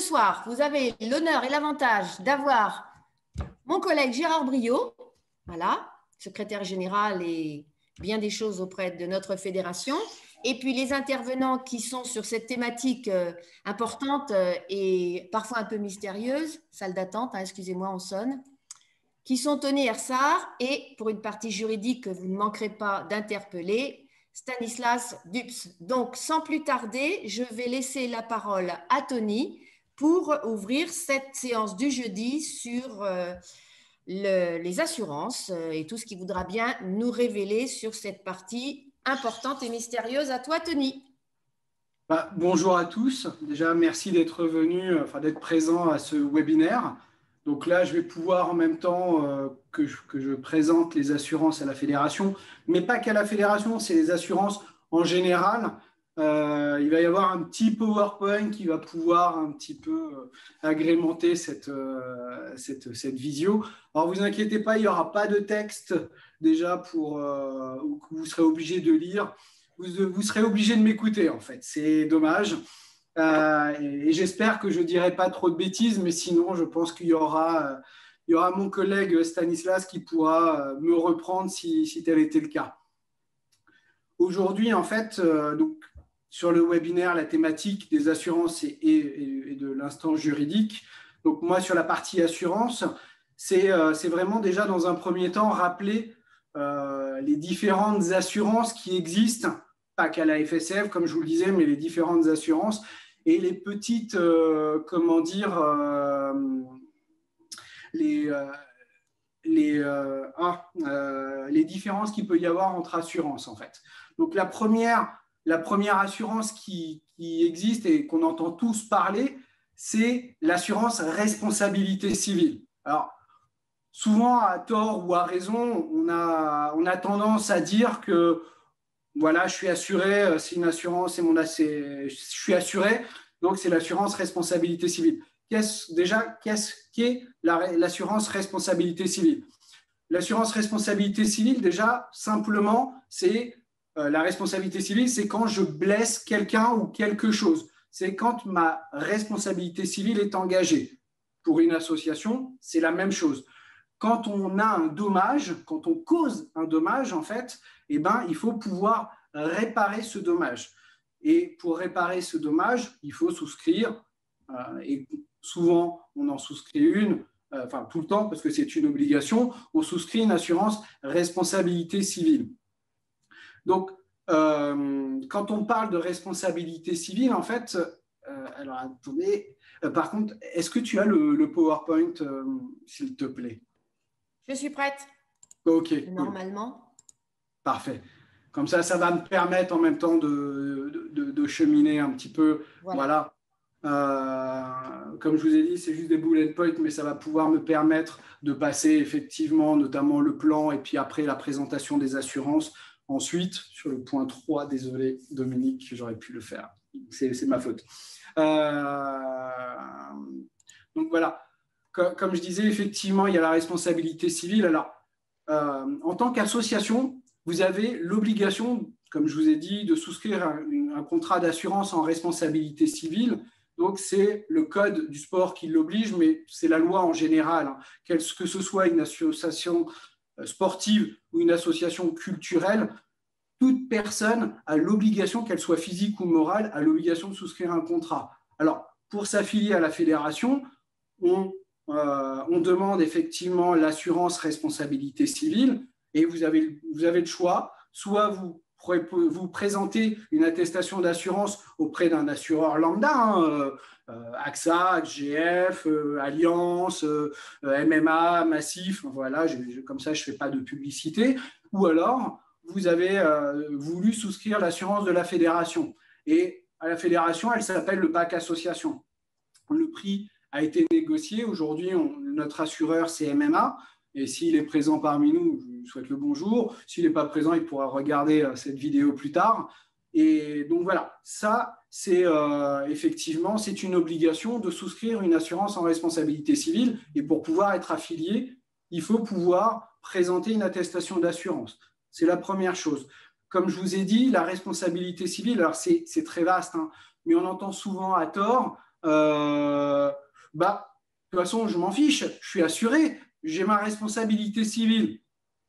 soir, vous avez l'honneur et l'avantage d'avoir mon collègue Gérard Briot, voilà, secrétaire général et bien des choses auprès de notre fédération, et puis les intervenants qui sont sur cette thématique importante et parfois un peu mystérieuse, salle d'attente, hein, excusez-moi, on sonne, qui sont Tony Ersard et, pour une partie juridique que vous ne manquerez pas d'interpeller, Stanislas Dupes. Donc, sans plus tarder, je vais laisser la parole à Tony pour ouvrir cette séance du jeudi sur les assurances et tout ce qu'il voudra bien nous révéler sur cette partie importante et mystérieuse. À toi, Tony. Bonjour à tous. Déjà, merci d'être venu, d'être présent à ce webinaire. Donc là, je vais pouvoir en même temps que je présente les assurances à la fédération, mais pas qu'à la fédération, c'est les assurances en général. Il va y avoir un petit PowerPoint qui va pouvoir un petit peu agrémenter cette visio. Alors, vous inquiétez pas, il n'y aura pas de texte déjà que vous serez obligé de lire. Vous serez obligé de m'écouter, en fait. C'est dommage. Et j'espère que je ne dirai pas trop de bêtises, mais sinon, je pense qu'il y aura mon collègue Stanislas qui pourra me reprendre si tel était le cas. Aujourd'hui, en fait, donc, sur le webinaire, la thématique des assurances et de l'instance juridique. Donc, moi, sur la partie assurance, c'est vraiment déjà, dans un premier temps, rappeler les différentes assurances qui existent, pas qu'à la FSF, comme je vous le disais, mais les différentes assurances et les petites, les différences qu'il peut y avoir entre assurances, en fait. Donc, la première assurance qui existe et qu'on entend tous parler, c'est l'assurance responsabilité civile. Alors, souvent, à tort ou à raison, on a tendance à dire que voilà, je suis assuré, c'est une assurance, je suis assuré, donc c'est l'assurance responsabilité civile. Qu'est-ce qu'est l'assurance responsabilité civile? L'assurance responsabilité civile, déjà, simplement, c'est la responsabilité civile, c'est quand je blesse quelqu'un ou quelque chose. C'est quand ma responsabilité civile est engagée. Pour une association, c'est la même chose. Quand on a un dommage, quand on cause un dommage, en fait, eh ben, il faut pouvoir réparer ce dommage. Et pour réparer ce dommage, il faut souscrire, et souvent on en souscrit une, tout le temps parce que c'est une obligation, on souscrit une assurance responsabilité civile. Donc, quand on parle de responsabilité civile, en fait, alors attendez, par contre, est-ce que tu as le PowerPoint, s'il te plaît? Je suis prête. Ok. Normalement. Cool. Parfait. Comme ça va me permettre en même temps de cheminer un petit peu. Voilà. Comme je vous ai dit, c'est juste des bullet points, mais ça va pouvoir me permettre de passer effectivement, notamment le plan et puis après la présentation des assurances. Ensuite, sur le point 3, désolé Dominique, j'aurais pu le faire. C'est ma faute. Donc voilà. Comme je disais, effectivement, il y a la responsabilité civile. Alors, en tant qu'association, vous avez l'obligation, comme je vous ai dit, de souscrire un contrat d'assurance en responsabilité civile. Donc, c'est le code du sport qui l'oblige, mais c'est la loi en général. Hein. Que ce soit une association sportive ou une association culturelle, toute personne a l'obligation, qu'elle soit physique ou morale, a l'obligation de souscrire un contrat. Alors, pour s'affilier à la fédération, on demande effectivement l'assurance responsabilité civile et vous avez le choix. Soit vous présentez une attestation d'assurance auprès d'un assureur lambda, AXA, HGF, Allianz, MMA, Massif, voilà, comme ça je ne fais pas de publicité. Ou alors, vous avez voulu souscrire l'assurance de la fédération. Et à la fédération, elle s'appelle le bac association. Le prix a été négocié. Aujourd'hui, notre assureur, c'est MMA. Et s'il est présent parmi nous, je lui souhaite le bonjour. S'il n'est pas présent, il pourra regarder cette vidéo plus tard. Et donc voilà, ça, c'est effectivement, c'est une obligation de souscrire une assurance en responsabilité civile. Et pour pouvoir être affilié, il faut pouvoir présenter une attestation d'assurance. C'est la première chose. Comme je vous ai dit, la responsabilité civile, alors c'est très vaste, hein, mais on entend souvent à tort bah, de toute façon, je m'en fiche, je suis assuré, j'ai ma responsabilité civile.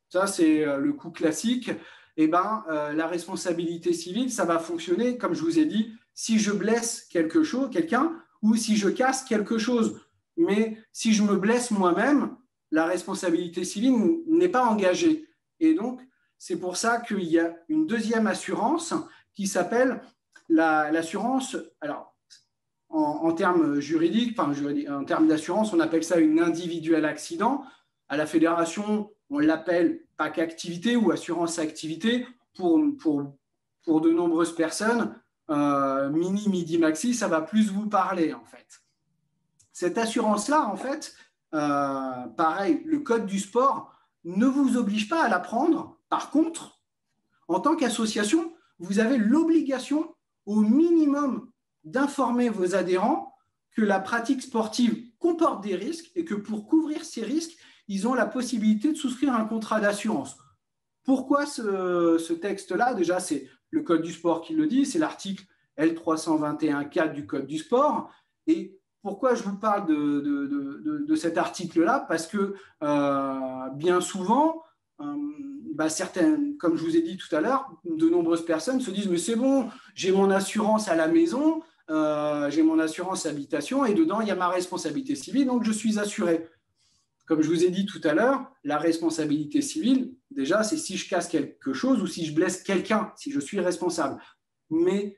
Ça, c'est le coup classique. Eh ben, la responsabilité civile, ça va fonctionner, comme je vous ai dit, si je blesse quelqu'un, ou si je casse quelque chose. Mais si je me blesse moi-même, la responsabilité civile n'est pas engagée. Et donc, c'est pour ça qu'il y a une deuxième assurance qui s'appelle l'assurance. Alors, en termes juridiques, en termes d'assurance, on appelle ça une individuelle accident. À la fédération, on l'appelle PAC activité ou assurance activité pour de nombreuses personnes. Mini, midi, maxi, ça va plus vous parler en fait. Cette assurance-là, en fait, pareil, le code du sport ne vous oblige pas à la prendre. Par contre, en tant qu'association, vous avez l'obligation au minimum d'informer vos adhérents que la pratique sportive comporte des risques et que pour couvrir ces risques, ils ont la possibilité de souscrire un contrat d'assurance. Pourquoi ce texte-là? Déjà, c'est le Code du sport qui le dit, c'est l'article L321-4 du Code du sport. Et pourquoi je vous parle de cet article-là? Parce que bien souvent, certaines, comme je vous ai dit tout à l'heure, de nombreuses personnes se disent « mais c'est bon, j'ai mon assurance à la maison, j'ai mon assurance habitation et dedans, il y a ma responsabilité civile, donc je suis assuré. » Comme je vous ai dit tout à l'heure, la responsabilité civile, déjà, c'est si je casse quelque chose ou si je blesse quelqu'un, si je suis responsable. Mais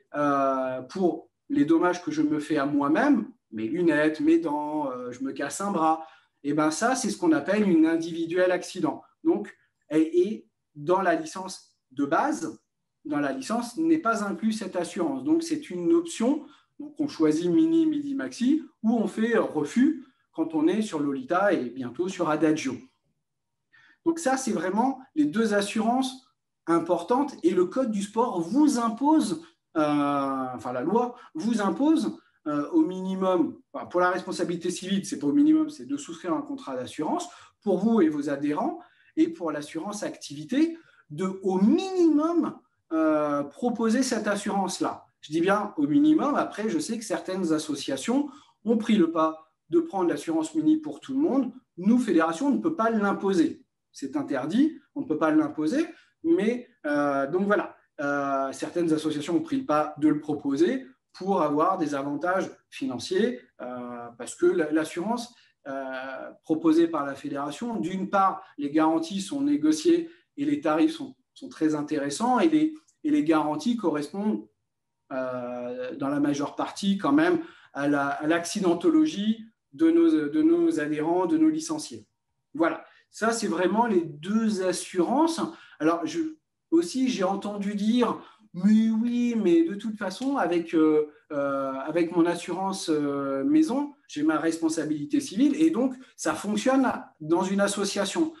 pour les dommages que je me fais à moi-même, mes lunettes, mes dents, je me casse un bras, et ben ça, c'est ce qu'on appelle une individuelle accident. Donc, et dans la licence de base, dans la licence, n'est pas inclus cette assurance. Donc, c'est une option. Donc, on choisit mini, midi, maxi, ou on fait refus quand on est sur Lolita et bientôt sur Adagio. Donc ça, c'est vraiment les deux assurances importantes et le code du sport vous impose, la loi vous impose au minimum, pour la responsabilité civile, c'est pas au minimum, c'est de souscrire un contrat d'assurance pour vous et vos adhérents, et pour l'assurance activité, de au minimum proposer cette assurance-là. Je dis bien au minimum, après je sais que certaines associations ont pris le pas de prendre l'assurance mini pour tout le monde. Nous, fédération, on ne peut pas l'imposer. C'est interdit, on ne peut pas l'imposer, mais donc voilà, certaines associations ont pris le pas de le proposer pour avoir des avantages financiers, parce que l'assurance proposée par la fédération, d'une part, les garanties sont négociées et les tarifs sont très intéressants, et les garanties correspondent dans la majeure partie quand même à l'accidentologie de nos adhérents, de nos licenciés. Voilà, ça c'est vraiment les deux assurances. Alors aussi j'ai entendu dire, mais oui, mais de toute façon avec mon assurance maison, j'ai ma responsabilité civile et donc ça fonctionne dans une association.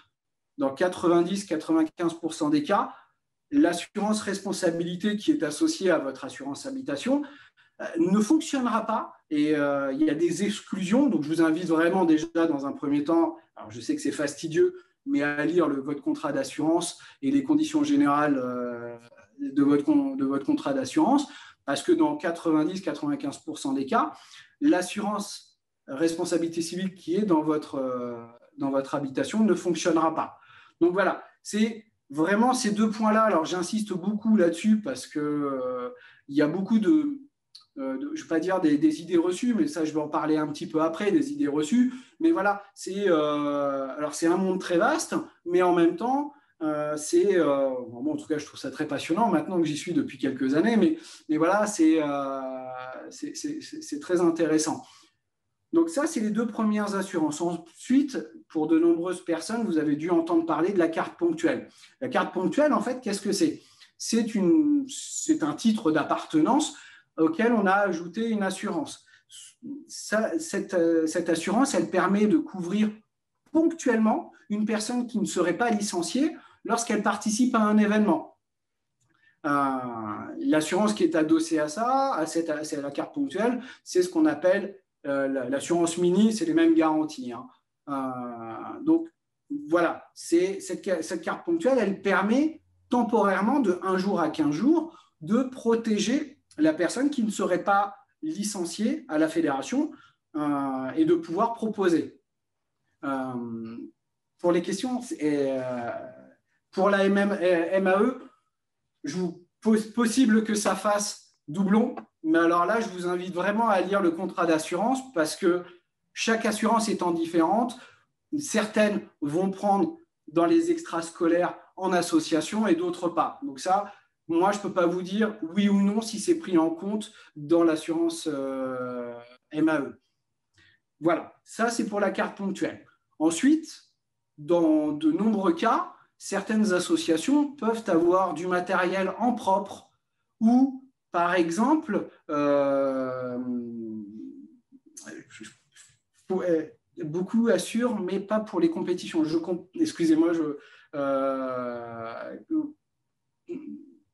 Dans 90-95% des cas, l'assurance responsabilité qui est associée à votre assurance habitation ne fonctionnera pas et il y a des exclusions. Donc, je vous invite vraiment déjà dans un premier temps, alors je sais que c'est fastidieux, mais à lire votre contrat d'assurance et les conditions générales de votre contrat d'assurance, parce que dans 90-95% des cas, l'assurance responsabilité civile qui est dans votre habitation ne fonctionnera pas. Donc voilà, c'est vraiment ces deux points-là. Alors j'insiste beaucoup là-dessus parce que il y a beaucoup je ne vais pas dire des idées reçues, mais ça, je vais en parler un petit peu après, des idées reçues. Mais voilà, c'est un monde très vaste, mais en même temps, en tout cas, je trouve ça très passionnant maintenant que j'y suis depuis quelques années, mais voilà, c'est très intéressant. Donc ça, c'est les deux premières assurances. Ensuite, pour de nombreuses personnes, vous avez dû entendre parler de la carte ponctuelle. La carte ponctuelle, en fait, qu'est-ce que c'est? C'est un titre d'appartenance auquel on a ajouté une assurance. Cette assurance, elle permet de couvrir ponctuellement une personne qui ne serait pas licenciée lorsqu'elle participe à un événement. L'assurance qui est adossée à ça, à la carte ponctuelle, c'est ce qu'on appelle l'assurance mini, c'est les mêmes garanties. Donc, voilà, cette carte ponctuelle, elle permet temporairement, de 1 jour à 15 jours, de protéger la personne qui ne serait pas licenciés à la fédération et de pouvoir proposer. Pour les questions, pour la MAE, je vous pose possible que ça fasse doublon, mais alors là, je vous invite vraiment à lire le contrat d'assurance parce que chaque assurance étant différente, certaines vont prendre dans les extrascolaires en association et d'autres pas. Donc ça, moi, je ne peux pas vous dire oui ou non si c'est pris en compte dans l'assurance MAE. Voilà, ça c'est pour la carte ponctuelle. Ensuite, dans de nombreux cas, certaines associations peuvent avoir du matériel en propre ou, par exemple, beaucoup assurent, mais pas pour les compétitions. Excusez-moi,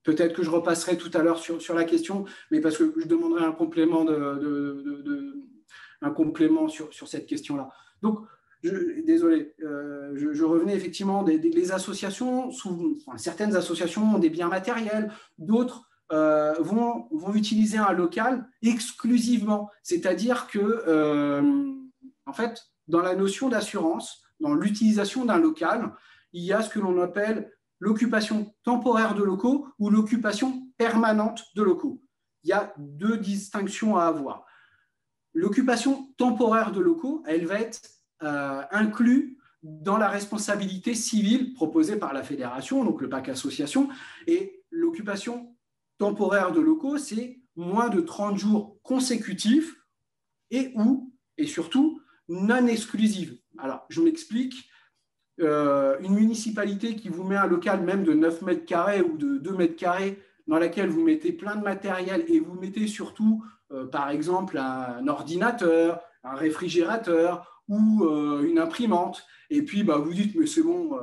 peut-être que je repasserai tout à l'heure sur la question, mais parce que je demanderai un complément, un complément sur cette question-là. Donc, désolé, je revenais effectivement des associations, certaines associations ont des biens matériels, d'autres vont utiliser un local exclusivement. C'est-à-dire que, en fait, dans la notion d'assurance, dans l'utilisation d'un local, il y a ce que l'on appelle l'occupation temporaire de locaux ou l'occupation permanente de locaux. Il y a deux distinctions à avoir. L'occupation temporaire de locaux, elle va être inclue dans la responsabilité civile proposée par la fédération, donc le PAC association, et l'occupation temporaire de locaux, c'est moins de 30 jours consécutifs et surtout non exclusive. Alors, je m'explique. Une municipalité qui vous met un local même de 9 mètres carrés ou de 2 mètres carrés dans laquelle vous mettez plein de matériel et vous mettez surtout, par exemple, un ordinateur, un réfrigérateur ou une imprimante. Et puis, vous dites, mais c'est bon,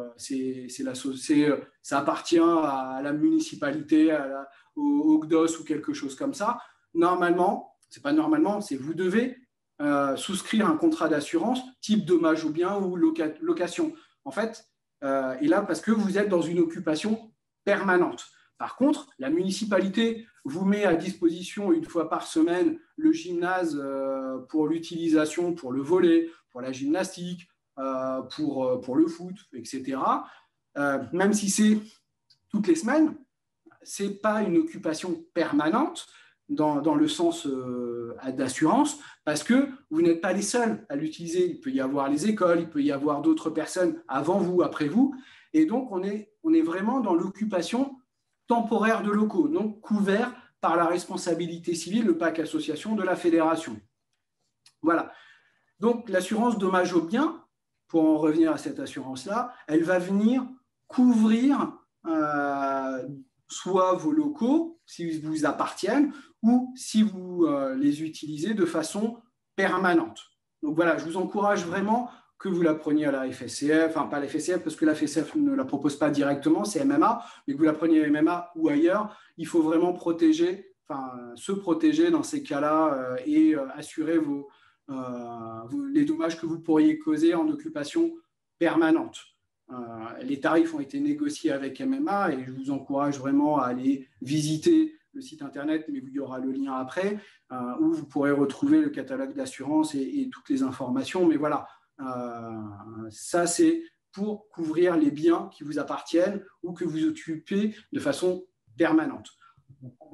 ça appartient à la municipalité, au GDOS ou quelque chose comme ça. Normalement, c'est pas normalement, c'est vous devez souscrire un contrat d'assurance type dommage ou bien ou location. En fait, et là, parce que vous êtes dans une occupation permanente. Par contre, la municipalité vous met à disposition une fois par semaine le gymnase pour l'utilisation, pour le volley, pour la gymnastique, pour le foot, etc. Même si c'est toutes les semaines, ce n'est pas une occupation permanente dans le sens d'assurance, parce que vous n'êtes pas les seuls à l'utiliser. Il peut y avoir les écoles, il peut y avoir d'autres personnes avant vous, après vous. Et donc, on est vraiment dans l'occupation temporaire de locaux, donc couvert par la responsabilité civile, le PAC association de la fédération. Voilà. Donc, l'assurance dommage aux biens, pour en revenir à cette assurance-là, elle va venir couvrir soit vos locaux, s'ils vous appartiennent, ou si vous les utilisez de façon permanente. Donc voilà, je vous encourage vraiment que vous la preniez à la FSCF, enfin pas la FSCF parce que la FSCF ne la propose pas directement, c'est MMA, mais que vous la preniez à MMA ou ailleurs, il faut vraiment se protéger dans ces cas-là et assurer les dommages que vous pourriez causer en occupation permanente. Les tarifs ont été négociés avec MMA et je vous encourage vraiment à aller visiter le site internet, mais il y aura le lien après, où vous pourrez retrouver le catalogue d'assurance et toutes les informations. Mais voilà, ça c'est pour couvrir les biens qui vous appartiennent ou que vous occupez de façon permanente.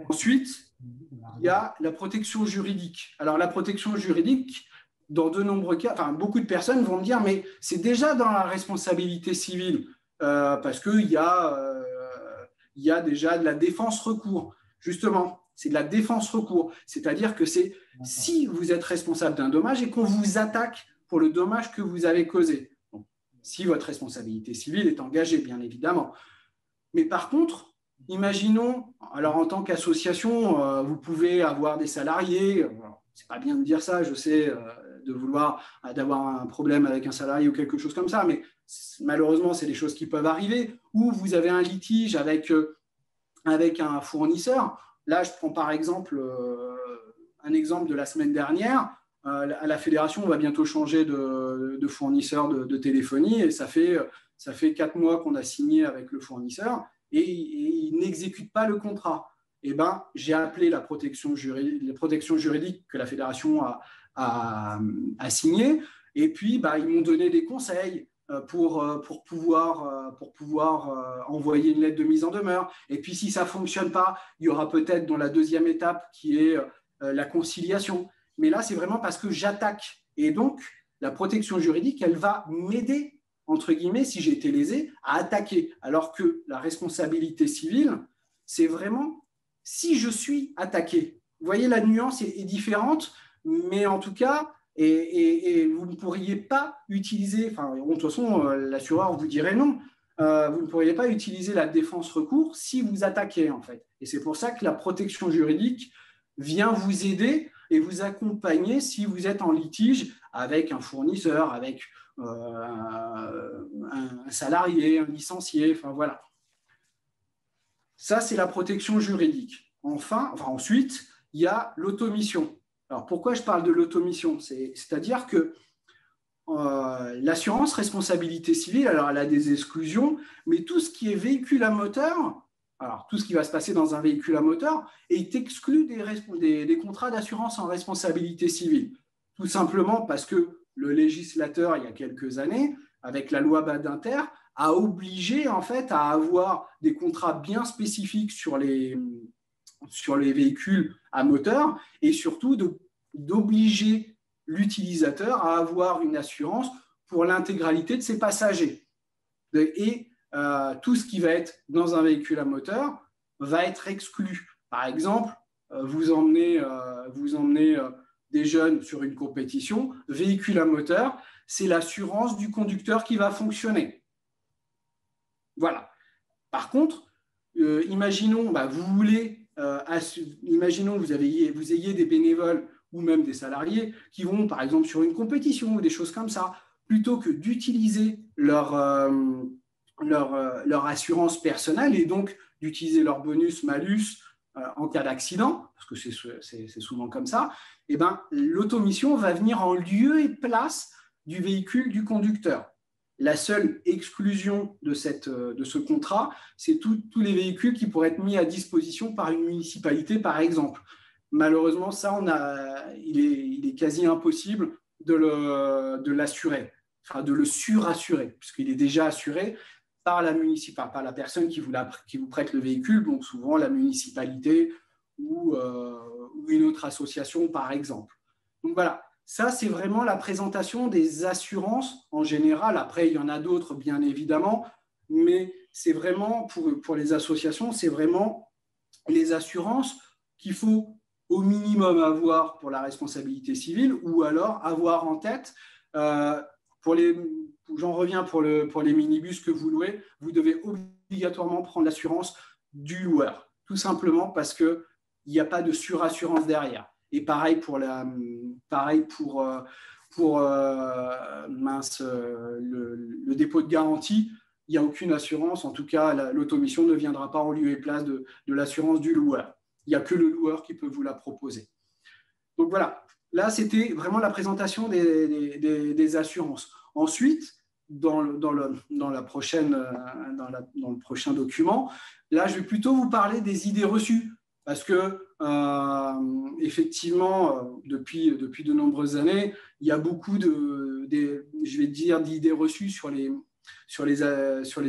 Ensuite, il y a la protection juridique. Alors la protection juridique, dans de nombreux cas, beaucoup de personnes vont me dire, mais c'est déjà dans la responsabilité civile, parce qu'il y a déjà de la défense-recours. Justement, c'est de la défense-recours. C'est-à-dire que c'est si vous êtes responsable d'un dommage et qu'on vous attaque pour le dommage que vous avez causé. Donc, si votre responsabilité civile est engagée, bien évidemment. Mais par contre, imaginons, alors en tant qu'association, vous pouvez avoir des salariés, c'est pas bien de dire ça, je sais, d'avoir un problème avec un salarié ou quelque chose comme ça, mais malheureusement, c'est des choses qui peuvent arriver, ou vous avez un litige avec un fournisseur. Là, je prends par exemple un exemple de la semaine dernière. À la fédération, on va bientôt changer de fournisseur de téléphonie et ça fait 4 mois qu'on a signé avec le fournisseur et il n'exécute pas le contrat. eh ben, j'ai appelé la protection juridique que la fédération a signée, et puis ils m'ont donné des conseils pour pouvoir envoyer une lettre de mise en demeure. Et puis, si ça ne fonctionne pas, il y aura peut-être dans la deuxième étape qui est la conciliation. Mais là, c'est vraiment parce que j'attaque. Et donc, la protection juridique, elle va m'aider, entre guillemets, si j'ai été lésé, à attaquer. Alors que la responsabilité civile, c'est vraiment si je suis attaqué. Vous voyez, la nuance est différente, mais en tout cas, et vous ne pourriez pas utiliser, de toute façon, l'assureur vous dirait non, vous ne pourriez pas utiliser la défense recours si vous attaquez, en fait. Et c'est pour ça que la protection juridique vient vous aider et vous accompagner si vous êtes en litige avec un fournisseur, avec un salarié, un licencié, voilà. Ça, c'est la protection juridique. Ensuite, il y a l'automission. Alors, pourquoi je parle de l'automission? C'est-à-dire que l'assurance responsabilité civile, alors elle a des exclusions, mais tout ce qui est véhicule à moteur, alors tout ce qui va se passer dans un véhicule à moteur, est exclu des contrats d'assurance en responsabilité civile. Tout simplement parce que le législateur, il y a quelques années, avec la loi Badinter, a obligé en fait à avoir des contrats bien spécifiques sur les véhicules à moteur et surtout d'obliger l'utilisateur à avoir une assurance pour l'intégralité de ses passagers. Et tout ce qui va être dans un véhicule à moteur va être exclu. Par exemple, vous emmenez des jeunes sur une compétition, véhicule à moteur, c'est l'assurance du conducteur qui va fonctionner. Voilà. Par contre, imaginons, imaginons que vous ayez des bénévoles ou même des salariés qui vont, par exemple, sur une compétition ou des choses comme ça, plutôt que d'utiliser leur assurance personnelle et donc d'utiliser leur bonus-malus en cas d'accident, parce que c'est souvent comme ça, eh ben, l'automission va venir en lieu et place du véhicule du conducteur. La seule exclusion de ce contrat, c'est tous les véhicules qui pourraient être mis à disposition par une municipalité, par exemple. Malheureusement, ça, il est quasi impossible de l'assurer, de le surassurer, puisqu'il est déjà assuré par la municipalité, par la personne qui vous prête le véhicule, donc souvent la municipalité ou une autre association, par exemple. Donc voilà. Ça, c'est vraiment la présentation des assurances en général. Après, il y en a d'autres, bien évidemment, mais c'est vraiment, pour les associations, c'est vraiment les assurances qu'il faut au minimum avoir pour la responsabilité civile ou alors avoir en tête. J'en reviens pour les minibus que vous louez, vous devez obligatoirement prendre l'assurance du loueur, tout simplement parce qu'il n'y a pas de surassurance derrière. Et pareil pour le dépôt de garantie, il n'y a aucune assurance. En tout cas, l'automission ne viendra pas en lieu et place de l'assurance du loueur. Il n'y a que le loueur qui peut vous la proposer. Donc voilà, là, c'était vraiment la présentation des assurances. Ensuite, dans le prochain document, là, je vais plutôt vous parler des idées reçues. Parce que, effectivement, depuis de nombreuses années, il y a beaucoup d'idées reçues sur les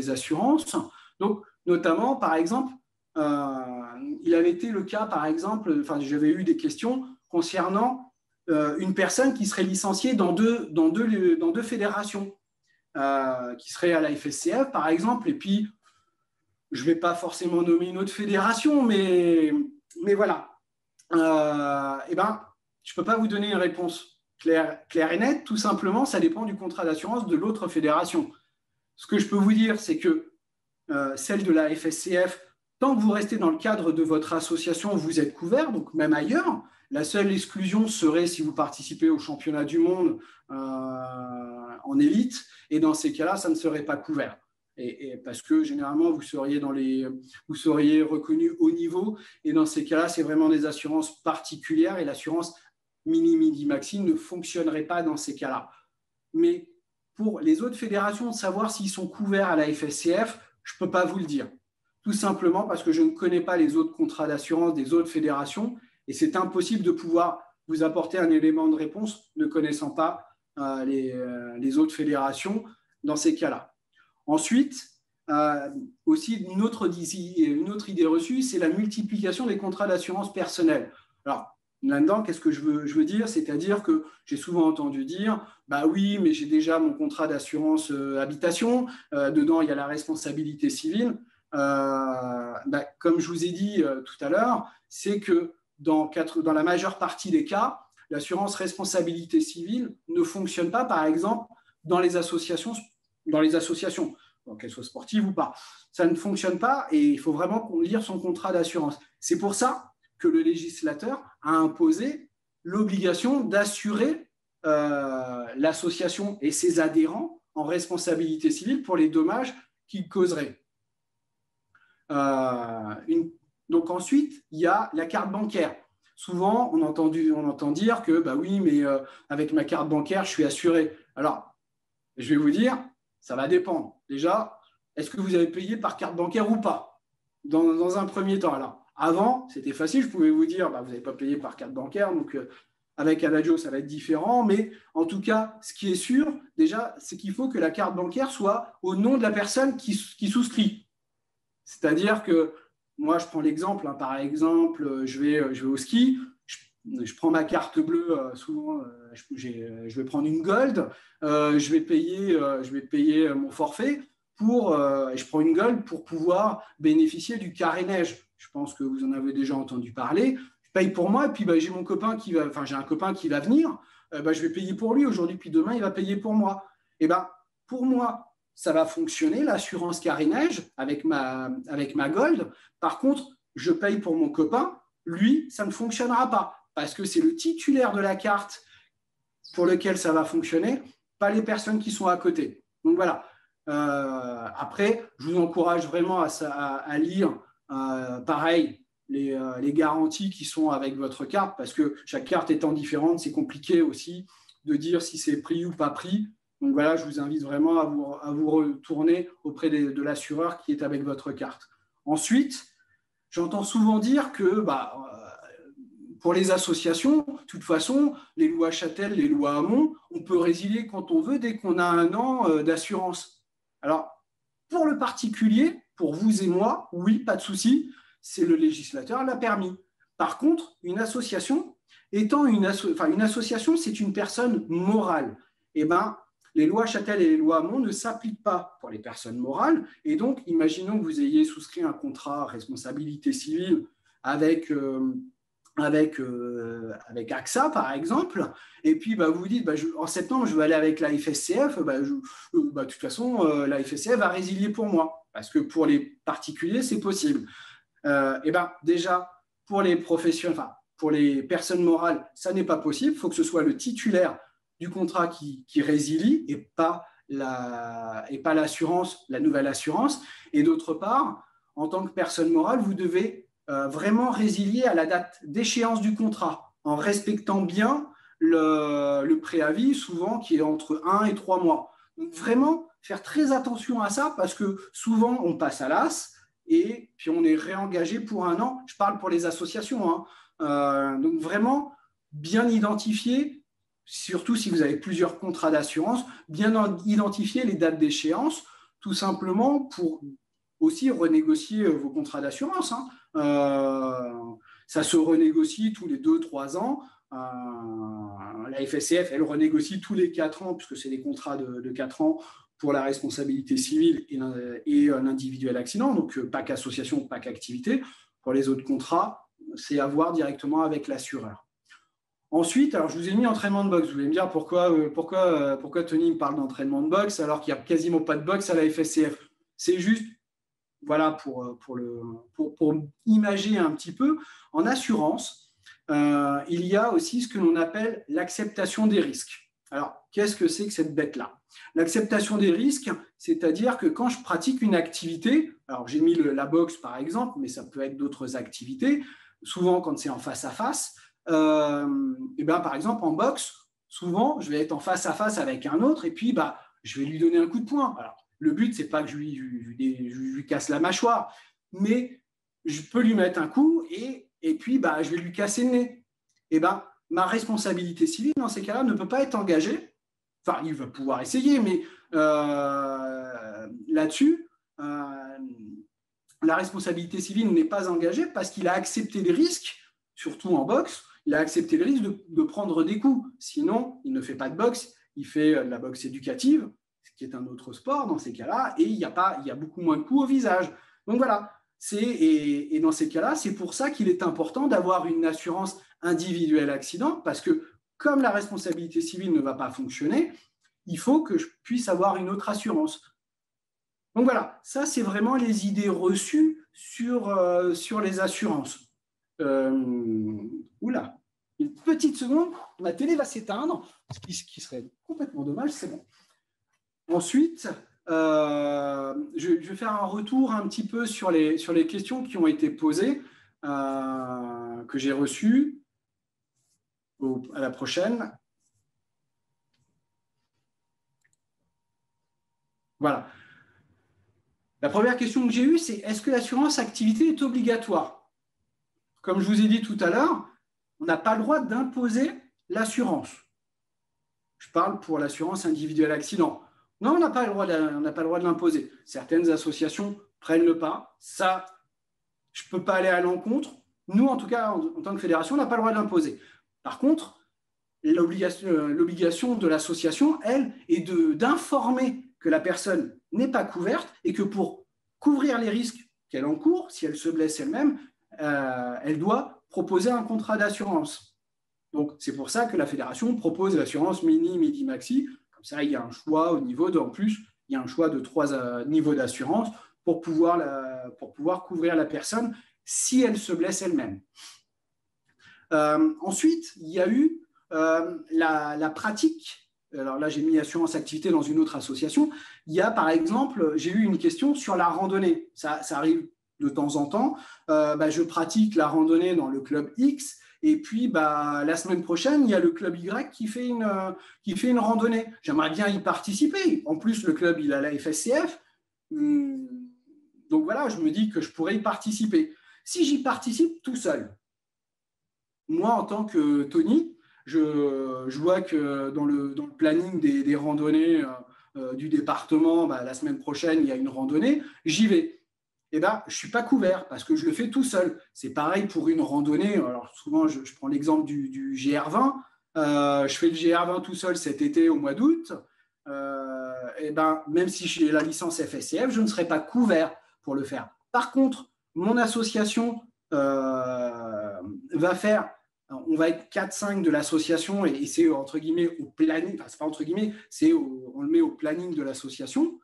assurances. Donc, notamment, par exemple, il avait été le cas, par exemple, j'avais eu des questions concernant une personne qui serait licenciée dans deux fédérations, qui serait à la FSCF, par exemple, et puis je ne vais pas forcément nommer une autre fédération, mais voilà. Je ne peux pas vous donner une réponse claire et nette. Tout simplement, ça dépend du contrat d'assurance de l'autre fédération. Ce que je peux vous dire, c'est que celle de la FSCF, tant que vous restez dans le cadre de votre association, vous êtes couvert, donc même ailleurs. La seule exclusion serait si vous participez au championnat du monde en élite, et dans ces cas-là, ça ne serait pas couvert. Et parce que généralement, vous seriez reconnu haut niveau. Et dans ces cas-là, c'est vraiment des assurances particulières et l'assurance mini-maxi ne fonctionnerait pas dans ces cas-là. Mais pour les autres fédérations, de savoir s'ils sont couverts à la FSCF, je ne peux pas vous le dire. tout simplement parce que je ne connais pas les autres contrats d'assurance des autres fédérations et c'est impossible de pouvoir vous apporter un élément de réponse ne connaissant pas les autres fédérations dans ces cas-là. Ensuite, aussi une autre idée reçue, c'est la multiplication des contrats d'assurance personnelle. Alors, là-dedans, qu'est-ce que je veux dire? C'est-à-dire que j'ai souvent entendu dire, bah oui, mais j'ai déjà mon contrat d'assurance habitation, dedans il y a la responsabilité civile. Comme je vous ai dit tout à l'heure, c'est que dans la majeure partie des cas, l'assurance responsabilité civile ne fonctionne pas, par exemple, dans les associations, qu'elles soient sportives ou pas. Ça ne fonctionne pas et il faut vraiment lire son contrat d'assurance. C'est pour ça que le législateur a imposé l'obligation d'assurer l'association et ses adhérents en responsabilité civile pour les dommages qu'ils causeraient. Donc ensuite, il y a la carte bancaire. Souvent, on entend dire que bah oui, mais avec ma carte bancaire, je suis assuré. Alors, je vais vous dire, ça va dépendre. Déjà, est-ce que vous avez payé par carte bancaire ou pas dans un premier temps. Alors, avant, c'était facile, je pouvais vous dire, bah, vous n'avez pas payé par carte bancaire, donc avec Adagio, ça va être différent. Mais en tout cas, ce qui est sûr, déjà, c'est qu'il faut que la carte bancaire soit au nom de la personne qui souscrit. C'est-à-dire que, moi, je prends l'exemple, par exemple, je vais au ski, je prends ma carte bleue, souvent, je vais prendre une Gold, je vais payer mon forfait, et je prends une Gold pour pouvoir bénéficier du carénage. Je pense que vous en avez déjà entendu parler. Je paye pour moi, et puis j'ai un copain qui va venir, je vais payer pour lui aujourd'hui, puis demain, il va payer pour moi. Et pour moi, ça va fonctionner, l'assurance carénage avec ma Gold. Par contre, je paye pour mon copain, lui, ça ne fonctionnera pas parce que c'est le titulaire de la carte pour lequel ça va fonctionner, pas les personnes qui sont à côté. Donc voilà. Après, je vous encourage vraiment à lire, pareil, les garanties qui sont avec votre carte, parce que chaque carte étant différente, c'est compliqué aussi de dire si c'est pris ou pas pris. Donc voilà, je vous invite vraiment à vous retourner auprès de l'assureur qui est avec votre carte. Ensuite, j'entends souvent dire que pour les associations, de toute façon, les lois Châtel, les lois Hamon, on peut résilier quand on veut dès qu'on a 1 an d'assurance. Alors, pour le particulier, pour vous et moi, oui, pas de souci, c'est le législateur l'a permis. Par contre, une association, une association, c'est une personne morale. Les lois Châtel et les lois Hamon ne s'appliquent pas pour les personnes morales. Et donc, imaginons que vous ayez souscrit un contrat responsabilité civile avec AXA, par exemple, et puis vous vous dites, en septembre, je vais aller avec la FSCF, de toute façon, la FSCF va résilier pour moi, parce que pour les particuliers, c'est possible. Déjà, pour les pour les personnes morales, ça n'est pas possible, il faut que ce soit le titulaire du contrat qui résilie et pas l'assurance, la nouvelle assurance. Et d'autre part, en tant que personne morale, vous devez vraiment résilier à la date d'échéance du contrat, en respectant bien le préavis, souvent qui est entre 1 et 3 mois. Donc vraiment, faire très attention à ça, parce que souvent, on passe à l'as, et puis on est réengagé pour 1 an. Je parle pour les associations. Donc vraiment, bien identifier, surtout si vous avez plusieurs contrats d'assurance, bien identifier les dates d'échéance, tout simplement pour aussi renégocier vos contrats d'assurance. Ça se renégocie tous les 2-3 ans. La FSCF, elle renégocie tous les 4 ans, puisque c'est des contrats de 4 ans pour la responsabilité civile et l'individuel accident, donc pas qu'association, pas qu'activité. Pour les autres contrats, c'est à voir directement avec l'assureur. Ensuite, alors je vous ai mis entraînement de boxe. Vous allez me dire pourquoi Tony me parle d'entraînement de boxe alors qu'il n'y a quasiment pas de boxe à la FSCF. C'est juste, voilà, pour imager un petit peu. En assurance, il y a aussi ce que l'on appelle l'acceptation des risques. Alors, qu'est-ce que c'est que cette bête-là? L'acceptation des risques, c'est-à-dire que quand je pratique une activité, alors j'ai mis la boxe par exemple, mais ça peut être d'autres activités, souvent quand c'est en face-à-face, par exemple, en boxe, souvent, je vais être en face à face avec un autre et puis je vais lui donner un coup de poing. Alors, le but, ce n'est pas que je lui casse la mâchoire, mais je peux lui mettre un coup et puis je vais lui casser le nez. Et ma responsabilité civile, dans ces cas-là, ne peut pas être engagée. Enfin, il va pouvoir essayer, mais là-dessus, la responsabilité civile n'est pas engagée parce qu'il a accepté les risques, surtout en boxe, il a accepté le risque de prendre des coups. Sinon, il ne fait pas de boxe, il fait de la boxe éducative, ce qui est un autre sport dans ces cas-là, et il y a beaucoup moins de coups au visage. Donc voilà, et dans ces cas-là, c'est pour ça qu'il est important d'avoir une assurance individuelle accident, parce que comme la responsabilité civile ne va pas fonctionner, il faut que je puisse avoir une autre assurance. Donc voilà, ça c'est vraiment les idées reçues sur les assurances. Oula, une petite seconde, ma télé va s'éteindre, ce qui serait complètement dommage, c'est bon. Ensuite, je vais faire un retour un petit peu sur les questions qui ont été posées, que j'ai reçues. À la prochaine. Voilà. La première question que j'ai eue, c'est est-ce que l'assurance activité est obligatoire? Comme je vous ai dit tout à l'heure, on n'a pas le droit d'imposer l'assurance. Je parle pour l'assurance individuelle accident. Non, on n'a pas le droit de l'imposer. Certaines associations prennent le pas. Ça, je ne peux pas aller à l'encontre. Nous, en tout cas, en tant que fédération, on n'a pas le droit de l'imposer. Par contre, l'obligation de l'association, elle, est d'informer que la personne n'est pas couverte et que pour couvrir les risques qu'elle encourt, si elle se blesse elle-même, elle doit proposer un contrat d'assurance. Donc, c'est pour ça que la fédération propose l'assurance mini, midi, maxi. Comme ça, il y a un choix au niveau en plus, il y a un choix de 3 niveaux d'assurance pour pouvoir couvrir la personne si elle se blesse elle-même. Ensuite, il y a eu la pratique. Alors là, j'ai mis assurance activité dans une autre association. Il y a, par exemple, j'ai eu une question sur la randonnée. Ça arrive de temps en temps. Je pratique la randonnée dans le club X. Et puis, la semaine prochaine, il y a le club Y qui fait une randonnée. J'aimerais bien y participer. En plus, le club, il a la FSCF. Donc voilà, je me dis que je pourrais y participer. Si j'y participe tout seul, moi, en tant que Tony, je vois que dans le planning des randonnées du département, la semaine prochaine, il y a une randonnée, j'y vais. Je ne suis pas couvert parce que je le fais tout seul. C'est pareil pour une randonnée. Alors, souvent, je prends l'exemple du GR20. Je fais le GR20 tout seul cet été au mois d'août. Même si j'ai la licence FSCF, je ne serai pas couvert pour le faire. Par contre, mon association va faire, on va être 4-5 de l'association et c'est entre guillemets au planning, enfin c'est pas entre guillemets, on le met au planning de l'association.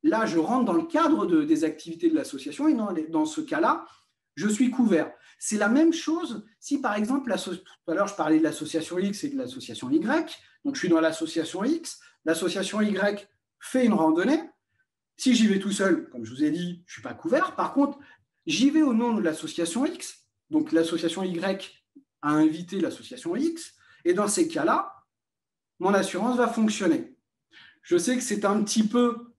Là, je rentre dans le cadre des activités de l'association et dans ce cas-là, je suis couvert. C'est la même chose si par exemple, tout à l'heure je parlais de l'association X et de l'association Y, donc je suis dans l'association X, l'association Y fait une randonnée. Si j'y vais tout seul, comme je vous ai dit, je ne suis pas couvert. Par contre, j'y vais au nom de l'association X. Donc, l'association Y a invité l'association X. Et dans ces cas-là, mon assurance va fonctionner. Je sais que c'est un petit peu,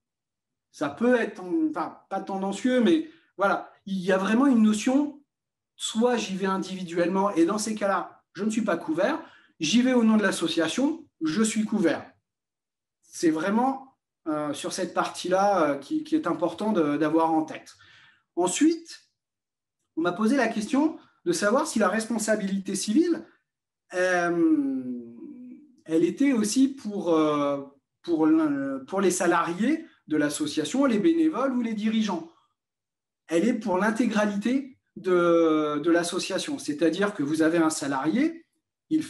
ça peut être, enfin, pas tendancieux, mais voilà, il y a vraiment une notion, soit j'y vais individuellement, et dans ces cas-là, je ne suis pas couvert. J'y vais au nom de l'association, je suis couvert. C'est vraiment sur cette partie-là qui est important d'avoir en tête. Ensuite, on m'a posé la question de savoir si la responsabilité civile, elle était aussi pour les salariés de l'association, les bénévoles ou les dirigeants. Elle est pour l'intégralité de l'association. C'est-à-dire que vous avez un salarié, il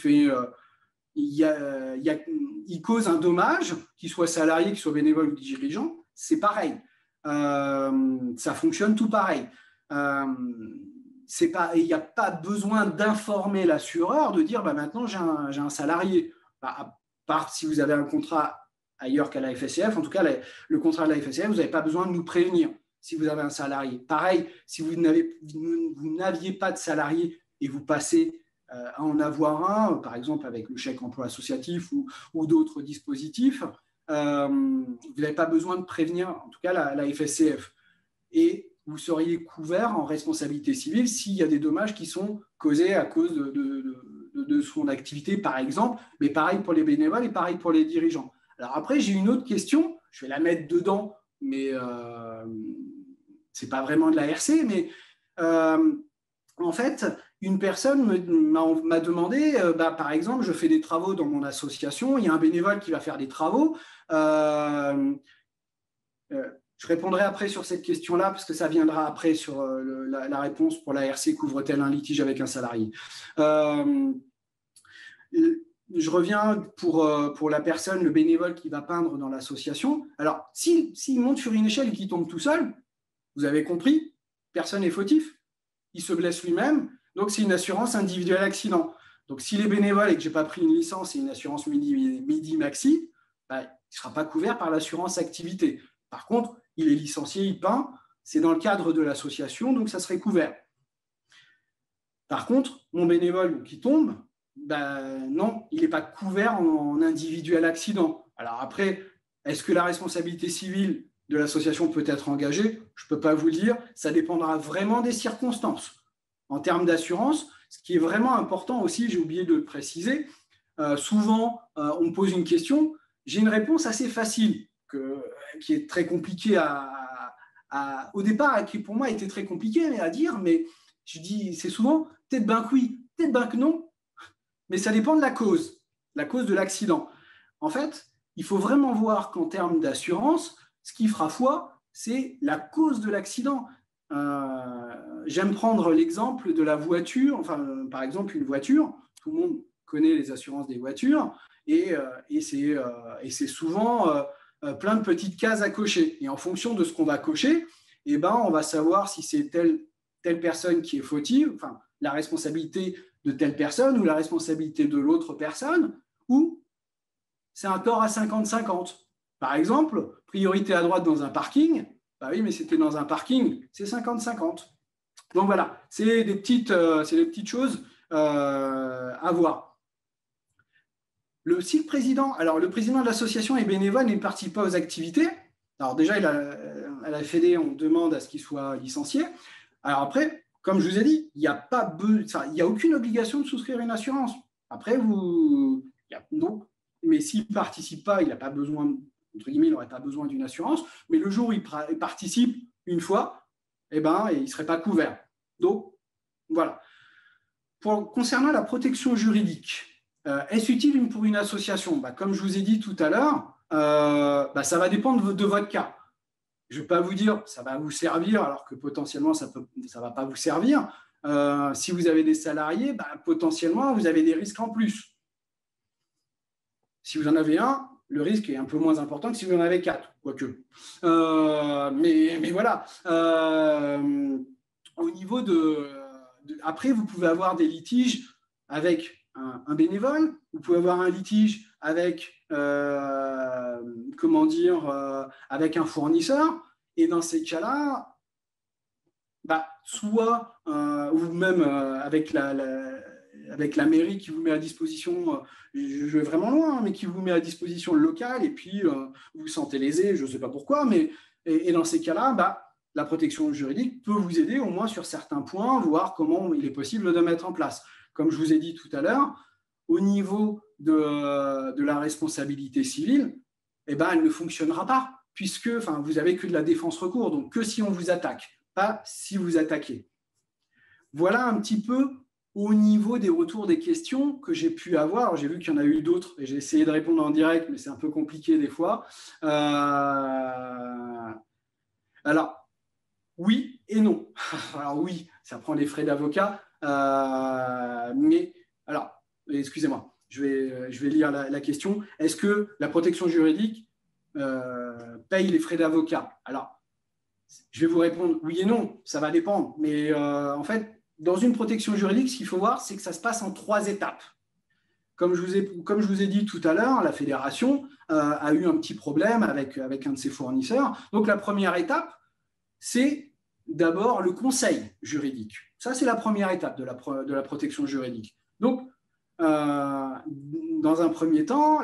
cause un dommage, qu'il soit salarié, qu'il soit bénévole ou dirigeant, c'est pareil. Ça fonctionne tout pareil. Il n'y a pas besoin d'informer l'assureur, de dire maintenant j'ai un salarié. À part si vous avez un contrat ailleurs qu'à la FSCF, en tout cas le contrat de la FSCF, vous n'avez pas besoin de nous prévenir si vous avez un salarié. Pareil, si vous n'aviez pas de salarié et vous passez à en avoir un, par exemple avec le chèque emploi associatif ou d'autres dispositifs, vous n'avez pas besoin de prévenir, en tout cas la FSCF. Et vous seriez couvert en responsabilité civile s'il y a des dommages qui sont causés à cause de son activité, par exemple, mais pareil pour les bénévoles et pareil pour les dirigeants. Alors après, j'ai une autre question, je vais la mettre dedans, mais ce n'est pas vraiment de la RC, mais en fait, une personne m'a demandé, par exemple, je fais des travaux dans mon association, il y a un bénévole qui va faire des travaux. Je répondrai après sur cette question-là, parce que ça viendra après sur la réponse pour la RC, couvre-t-elle un litige avec un salarié. Je reviens pour la personne, le bénévole qui va peindre dans l'association. Alors, s'il monte sur une échelle et qu'il tombe tout seul, vous avez compris, personne n'est fautif. Il se blesse lui-même, donc c'est une assurance individuelle accident. Donc, s'il est bénévole et que je n'ai pas pris une licence et une assurance midi-maxi, il ne sera pas couvert par l'assurance activité. Par contre, il est licencié, il peint, c'est dans le cadre de l'association, donc ça serait couvert. Par contre, mon bénévole qui tombe, non, il n'est pas couvert en individuel accident. Alors après, est-ce que la responsabilité civile de l'association peut être engagée? Je ne peux pas vous le dire, ça dépendra vraiment des circonstances. En termes d'assurance, ce qui est vraiment important aussi, j'ai oublié de le préciser, souvent on me pose une question, j'ai une réponse assez facile, qui est très compliquée au départ, qui pour moi était très compliquée à dire, mais je dis, c'est souvent, peut-être ben que oui, peut-être ben que non, mais ça dépend de la cause de l'accident. En fait, il faut vraiment voir qu'en termes d'assurance, ce qui fera foi, c'est la cause de l'accident. J'aime prendre l'exemple de la voiture, par exemple une voiture, tout le monde connaît les assurances des voitures, et c'est souvent plein de petites cases à cocher. Et en fonction de ce qu'on va cocher, on va savoir si c'est telle personne qui est fautive, la responsabilité de telle personne ou la responsabilité de l'autre personne, ou c'est un tort à 50-50. Par exemple, priorité à droite dans un parking, oui, mais c'était dans un parking, c'est 50-50. Donc voilà, c'est des petites choses à voir. Le président de l'association est bénévole et ne participe pas aux activités. Alors déjà, à la Fédé, on demande à ce qu'il soit licencié. Alors après, comme je vous ai dit, il n'y a aucune obligation de souscrire une assurance. Après, mais s'il ne participe pas, il n'a pas besoin, entre guillemets, il n'aurait pas besoin d'une assurance. Mais le jour où il participe une fois, il ne serait pas couvert. Donc, voilà. Concernant la protection juridique, est-ce utile pour une association? Comme je vous ai dit tout à l'heure, ça va dépendre de votre cas. Je ne vais pas vous dire ça va vous servir alors que potentiellement ça ne va pas vous servir. Si vous avez des salariés, potentiellement vous avez des risques en plus. Si vous en avez un, le risque est un peu moins important que si vous en avez 4, quoique. Mais voilà. Au niveau après, vous pouvez avoir des litiges avec un bénévole, vous pouvez avoir un litige avec, avec un fournisseur, et dans ces cas-là, soit, ou même avec la mairie qui vous met à disposition, je vais vraiment loin, mais qui vous met à disposition le local, et puis vous vous sentez lésé, je ne sais pas pourquoi, et dans ces cas-là, la protection juridique peut vous aider au moins sur certains points, voir comment il est possible de mettre en place. Comme je vous ai dit tout à l'heure, au niveau de la responsabilité civile, elle ne fonctionnera pas, puisque vous n'avez que de la défense-recours, donc que si on vous attaque, pas si vous attaquez. Voilà un petit peu au niveau des retours des questions que j'ai pu avoir. J'ai vu qu'il y en a eu d'autres, et j'ai essayé de répondre en direct, mais c'est un peu compliqué des fois. Alors, oui et non. Alors oui, ça prend les frais d'avocat, mais alors, excusez-moi, je vais lire la question. Est-ce que la protection juridique paye les frais d'avocat? Alors, je vais vous répondre oui et non, ça va dépendre. Mais en fait, dans une protection juridique, ce qu'il faut voir, c'est que ça se passe en 3 étapes. Comme je vous ai dit tout à l'heure, la fédération a eu un petit problème avec un de ses fournisseurs. Donc, la première étape, c'est d'abord le conseil juridique. Ça, c'est la première étape de la protection juridique. Donc, dans un premier temps,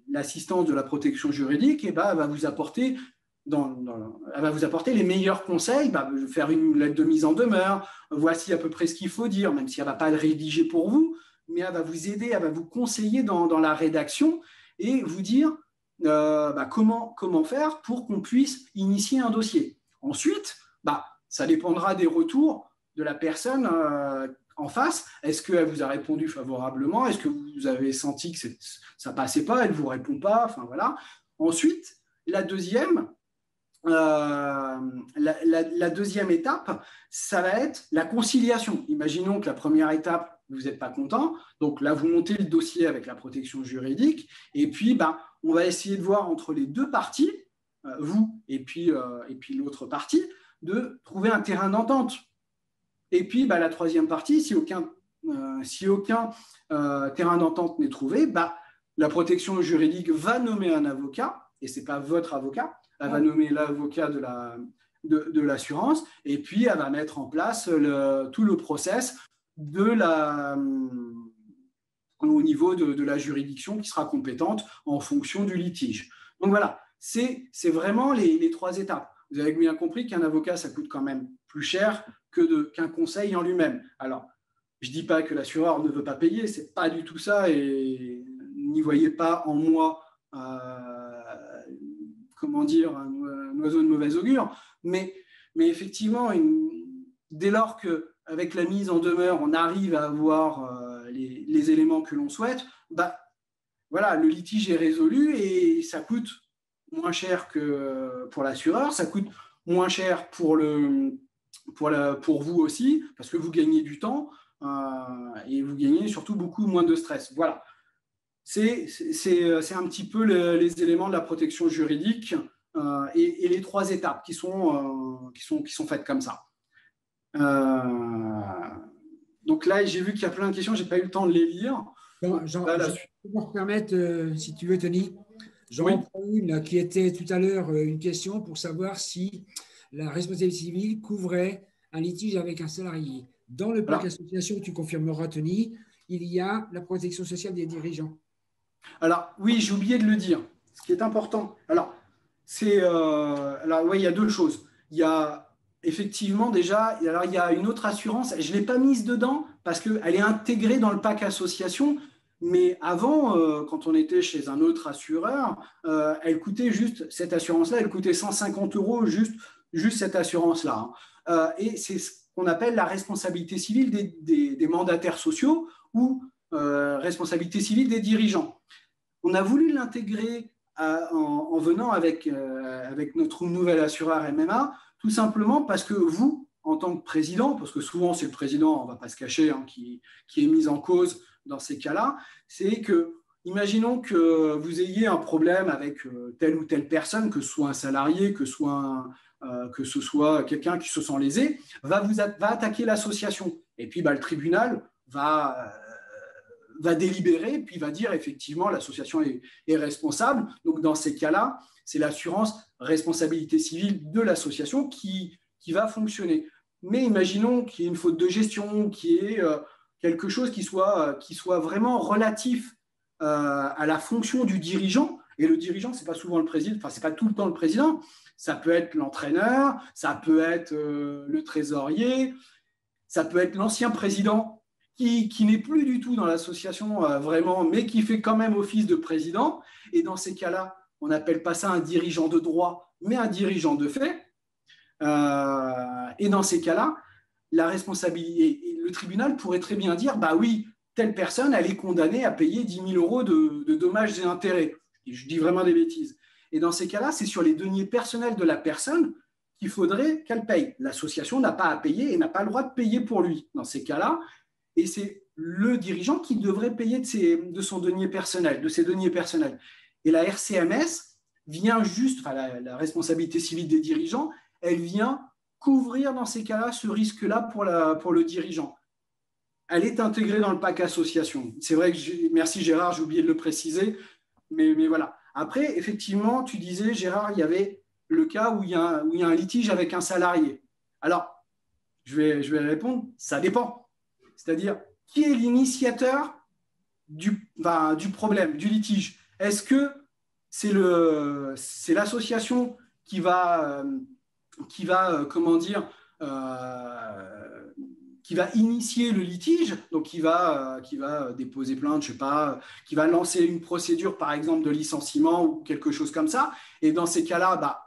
l'assistance de la protection juridique va vous apporter elle va vous apporter les meilleurs conseils, faire une lettre de mise en demeure, voici à peu près ce qu'il faut dire, même si elle ne va pas le rédiger pour vous, mais elle va vous aider, elle va vous conseiller dans la rédaction et vous dire comment faire pour qu'on puisse initier un dossier. Ensuite, ça dépendra des retours de la personne en face. Est-ce qu'elle vous a répondu favorablement? Est-ce que vous avez senti que ça ne passait pas? Elle ne vous répond pas? Enfin, voilà. Ensuite, la deuxième étape, ça va être la conciliation. Imaginons que la première étape, vous n'êtes pas content. Donc là, vous montez le dossier avec la protection juridique. Et puis, on va essayer de voir entre les deux parties, vous et puis l'autre partie, de trouver un terrain d'entente. Et puis, la troisième partie, si aucun terrain d'entente n'est trouvé, la protection juridique va nommer un avocat, et ce n'est pas votre avocat, elle va nommer l'avocat de l'assurance, et puis elle va mettre en place tout le process au niveau de la juridiction qui sera compétente en fonction du litige. Donc voilà, c'est vraiment les trois étapes. Vous avez bien compris qu'un avocat, ça coûte quand même plus cher qu'un conseil en lui-même. Alors, je ne dis pas que l'assureur ne veut pas payer, ce n'est pas du tout ça, et n'y voyez pas en moi un oiseau de mauvais augure, mais effectivement, dès lors qu'avec la mise en demeure, on arrive à avoir les éléments que l'on souhaite, voilà, le litige est résolu et ça coûte moins cher que pour l'assureur, ça coûte moins cher pour vous aussi, parce que vous gagnez du temps et vous gagnez surtout beaucoup moins de stress. Voilà. C'est un petit peu les éléments de la protection juridique et les trois étapes qui sont faites comme ça. Donc là, j'ai vu qu'il y a plein de questions, je n'ai pas eu le temps de les lire. Je vais me permettre, si tu veux, Tony. J'en prends une qui était tout à l'heure une question pour savoir si la responsabilité civile couvrait un litige avec un salarié. Dans le parc association, tu confirmeras, Tony, il y a la protection sociale des dirigeants. Alors, oui, j'ai oublié de le dire, ce qui est important. Alors, il y a deux choses. Il y a effectivement déjà, il y a une autre assurance, je ne l'ai pas mise dedans parce qu'elle est intégrée dans le pack association, mais avant, quand on était chez un autre assureur, elle coûtait juste, cette assurance-là, elle coûtait 150 € juste cette assurance-là. Et c'est ce qu'on appelle la responsabilité civile des mandataires sociaux ou responsabilité civile des dirigeants. On a voulu l'intégrer en venant avec notre nouvel assureur MMA, tout simplement parce que vous, en tant que président, parce que souvent c'est le président, on ne va pas se cacher, qui est mis en cause dans ces cas-là, c'est que, imaginons que vous ayez un problème avec telle ou telle personne, que ce soit un salarié, que ce soit quelqu'un qui se sent lésé, va attaquer l'association. Et puis le tribunal va délibérer, puis va dire effectivement l'association est responsable. Donc dans ces cas-là, c'est l'assurance responsabilité civile de l'association qui va fonctionner. Mais imaginons qu'il y ait une faute de gestion, qu'il y ait quelque chose qui soit vraiment relatif à la fonction du dirigeant. Et le dirigeant, ce n'est pas souvent le président, enfin, ce n'est pas tout le temps le président, ça peut être l'entraîneur, ça peut être le trésorier, ça peut être l'ancien président qui n'est plus du tout dans l'association vraiment, mais qui fait quand même office de président. Et dans ces cas-là, on n'appelle pas ça un dirigeant de droit, mais un dirigeant de fait. Et dans ces cas-là, la responsabilité, le tribunal pourrait très bien dire, oui, telle personne, elle est condamnée à payer 10 000 € de dommages et intérêts. Et je dis vraiment des bêtises. Et dans ces cas-là, c'est sur les deniers personnels de la personne qu'il faudrait qu'elle paye. L'association n'a pas à payer et n'a pas le droit de payer pour lui. Dans ces cas-là, et c'est le dirigeant qui devrait payer de son denier personnel, de ses deniers personnels. Et la RCMS vient juste, la responsabilité civile des dirigeants, elle vient couvrir dans ces cas-là ce risque-là pour le dirigeant. Elle est intégrée dans le pack association. C'est vrai que, merci Gérard, j'ai oublié de le préciser, mais voilà. Après, effectivement, tu disais, Gérard, il y avait le cas où il y a un litige avec un salarié. Alors, je vais répondre, ça dépend. C'est-à-dire, qui est l'initiateur du problème, du litige? Est-ce que c'est l'association comment dire, qui va initier le litige, donc qui va déposer plainte, je sais pas, qui va lancer une procédure, par exemple, de licenciement ou quelque chose comme ça. Et dans ces cas-là,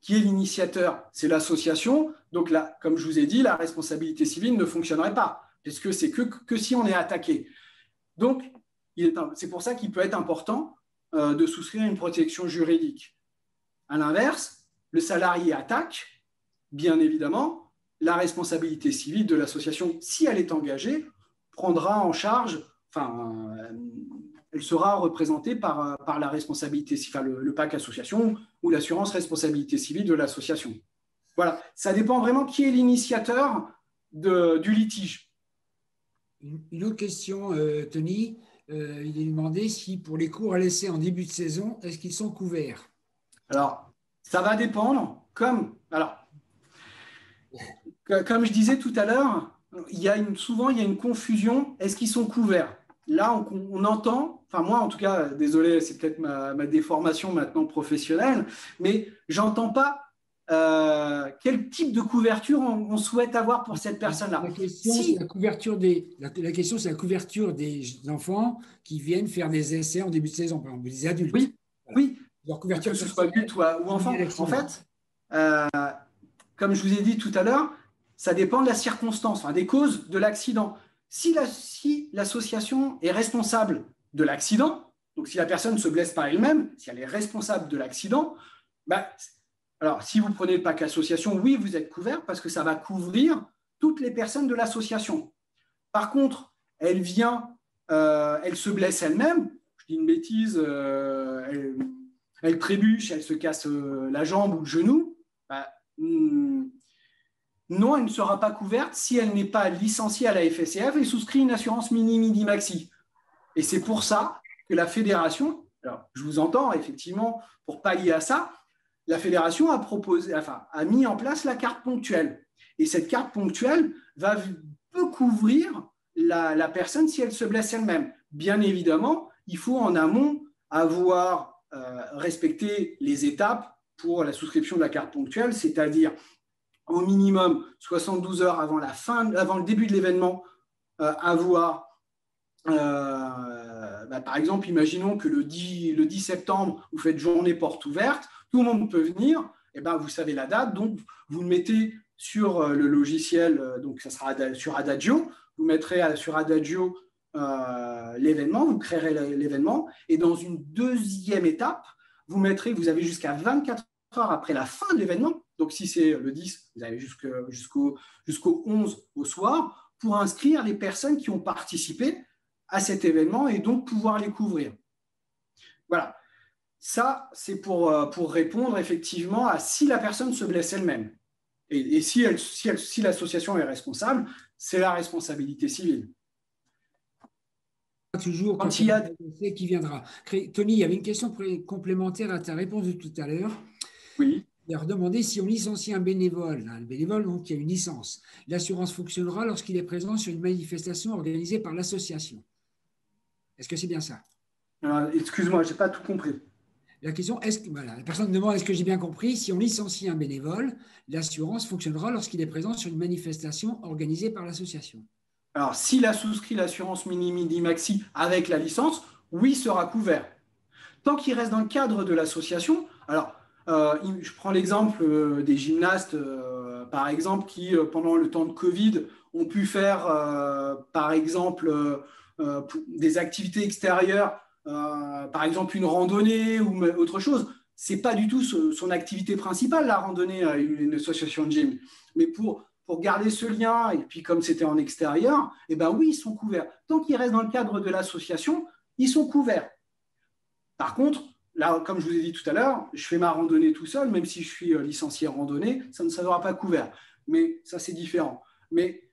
qui est l'initiateur? C'est l'association. Donc là, comme je vous ai dit, la responsabilité civile ne fonctionnerait pas, puisque c'est que si on est attaqué. Donc, c'est pour ça qu'il peut être important de souscrire une protection juridique. À l'inverse, le salarié attaque, bien évidemment, la responsabilité civile de l'association, si elle est engagée, prendra en charge, elle sera représentée par la responsabilité civile, le PAC association ou l'assurance responsabilité civile de l'association. Voilà, ça dépend vraiment qui est l'initiateur du litige. Une autre question, Tony. Il est demandé si pour les cours à l'essai en début de saison, est-ce qu'ils sont couverts? Alors, ça va dépendre. Comme je disais tout à l'heure, souvent il y a une confusion. Est-ce qu'ils sont couverts? Là, on entend, enfin moi en tout cas, désolé, c'est peut-être ma déformation maintenant professionnelle, mais j'entends pas quel type de couverture on souhaite avoir pour cette personne-là. La question, c'est la couverture des enfants qui viennent faire des essais en début de saison, par exemple, des adultes. Oui, voilà. oui. Leur couverture, que ce soit adulte ou enfant. En fait, comme je vous ai dit tout à l'heure, ça dépend de la circonstance, des causes de l'accident. Si l'association est responsable de l'accident, donc si la personne ne se blesse pas elle-même, si elle est responsable de l'accident, alors si vous prenez le PAC association, oui, vous êtes couvert parce que ça va couvrir toutes les personnes de l'association. Par contre, elle se blesse elle-même, je dis une bêtise, elle trébuche, elle se casse la jambe ou le genou, non, elle ne sera pas couverte si elle n'est pas licenciée à la FSCF et souscrit une assurance mini-maxi. Et c'est pour ça que la fédération, alors je vous entends effectivement, pour pallier à ça, la fédération a mis en place la carte ponctuelle. Et cette carte ponctuelle peut couvrir la personne si elle se blesse elle-même. Bien évidemment, il faut en amont avoir respecté les étapes pour la souscription de la carte ponctuelle, c'est-à-dire au minimum 72 heures avant le début de l'événement, avoir, par exemple, imaginons que le 10 septembre, vous faites journée porte ouverte, tout le monde peut venir, et vous savez la date, donc vous le mettez sur le logiciel, donc ça sera sur Adagio, vous mettrez sur Adagio l'événement, vous créerez l'événement, et dans une deuxième étape, vous avez jusqu'à 24 heures après la fin de l'événement, donc si c'est le 10, vous avez jusqu'au 11 au soir, pour inscrire les personnes qui ont participé à cet événement et donc pouvoir les couvrir. Voilà. Ça, c'est pour répondre effectivement à si la personne se blesse elle-même. Et si l'association est responsable, c'est la responsabilité civile. Toujours quand il y a qui viendra. Tony, il y avait une question complémentaire à ta réponse de tout à l'heure. Oui. Il a demandé si on licencie un bénévole, le bénévole donc, qui a une licence. L'assurance fonctionnera lorsqu'il est présent sur une manifestation organisée par l'association. Est-ce que c'est bien ça? Excuse-moi, je n'ai pas tout compris. La question, la personne demande, est-ce que j'ai bien compris, si on licencie un bénévole, l'assurance fonctionnera lorsqu'il est présent sur une manifestation organisée par l'association? Alors, s'il a souscrit l'assurance mini-maxi avec la licence, oui, sera couvert. Tant qu'il reste dans le cadre de l'association, alors, je prends l'exemple des gymnastes, par exemple, qui, pendant le temps de Covid, ont pu faire, par exemple, des activités extérieures, par exemple une randonnée ou autre chose. Ce n'est pas du tout son activité principale, la randonnée à une association de gym. Mais pour garder ce lien, et puis comme c'était en extérieur, oui, ils sont couverts. Tant qu'ils restent dans le cadre de l'association, ils sont couverts. Par contre, là, comme je vous ai dit tout à l'heure, je fais ma randonnée tout seul, même si je suis licencié randonnée, ça ne sera pas couvert. Mais ça, c'est différent. Mais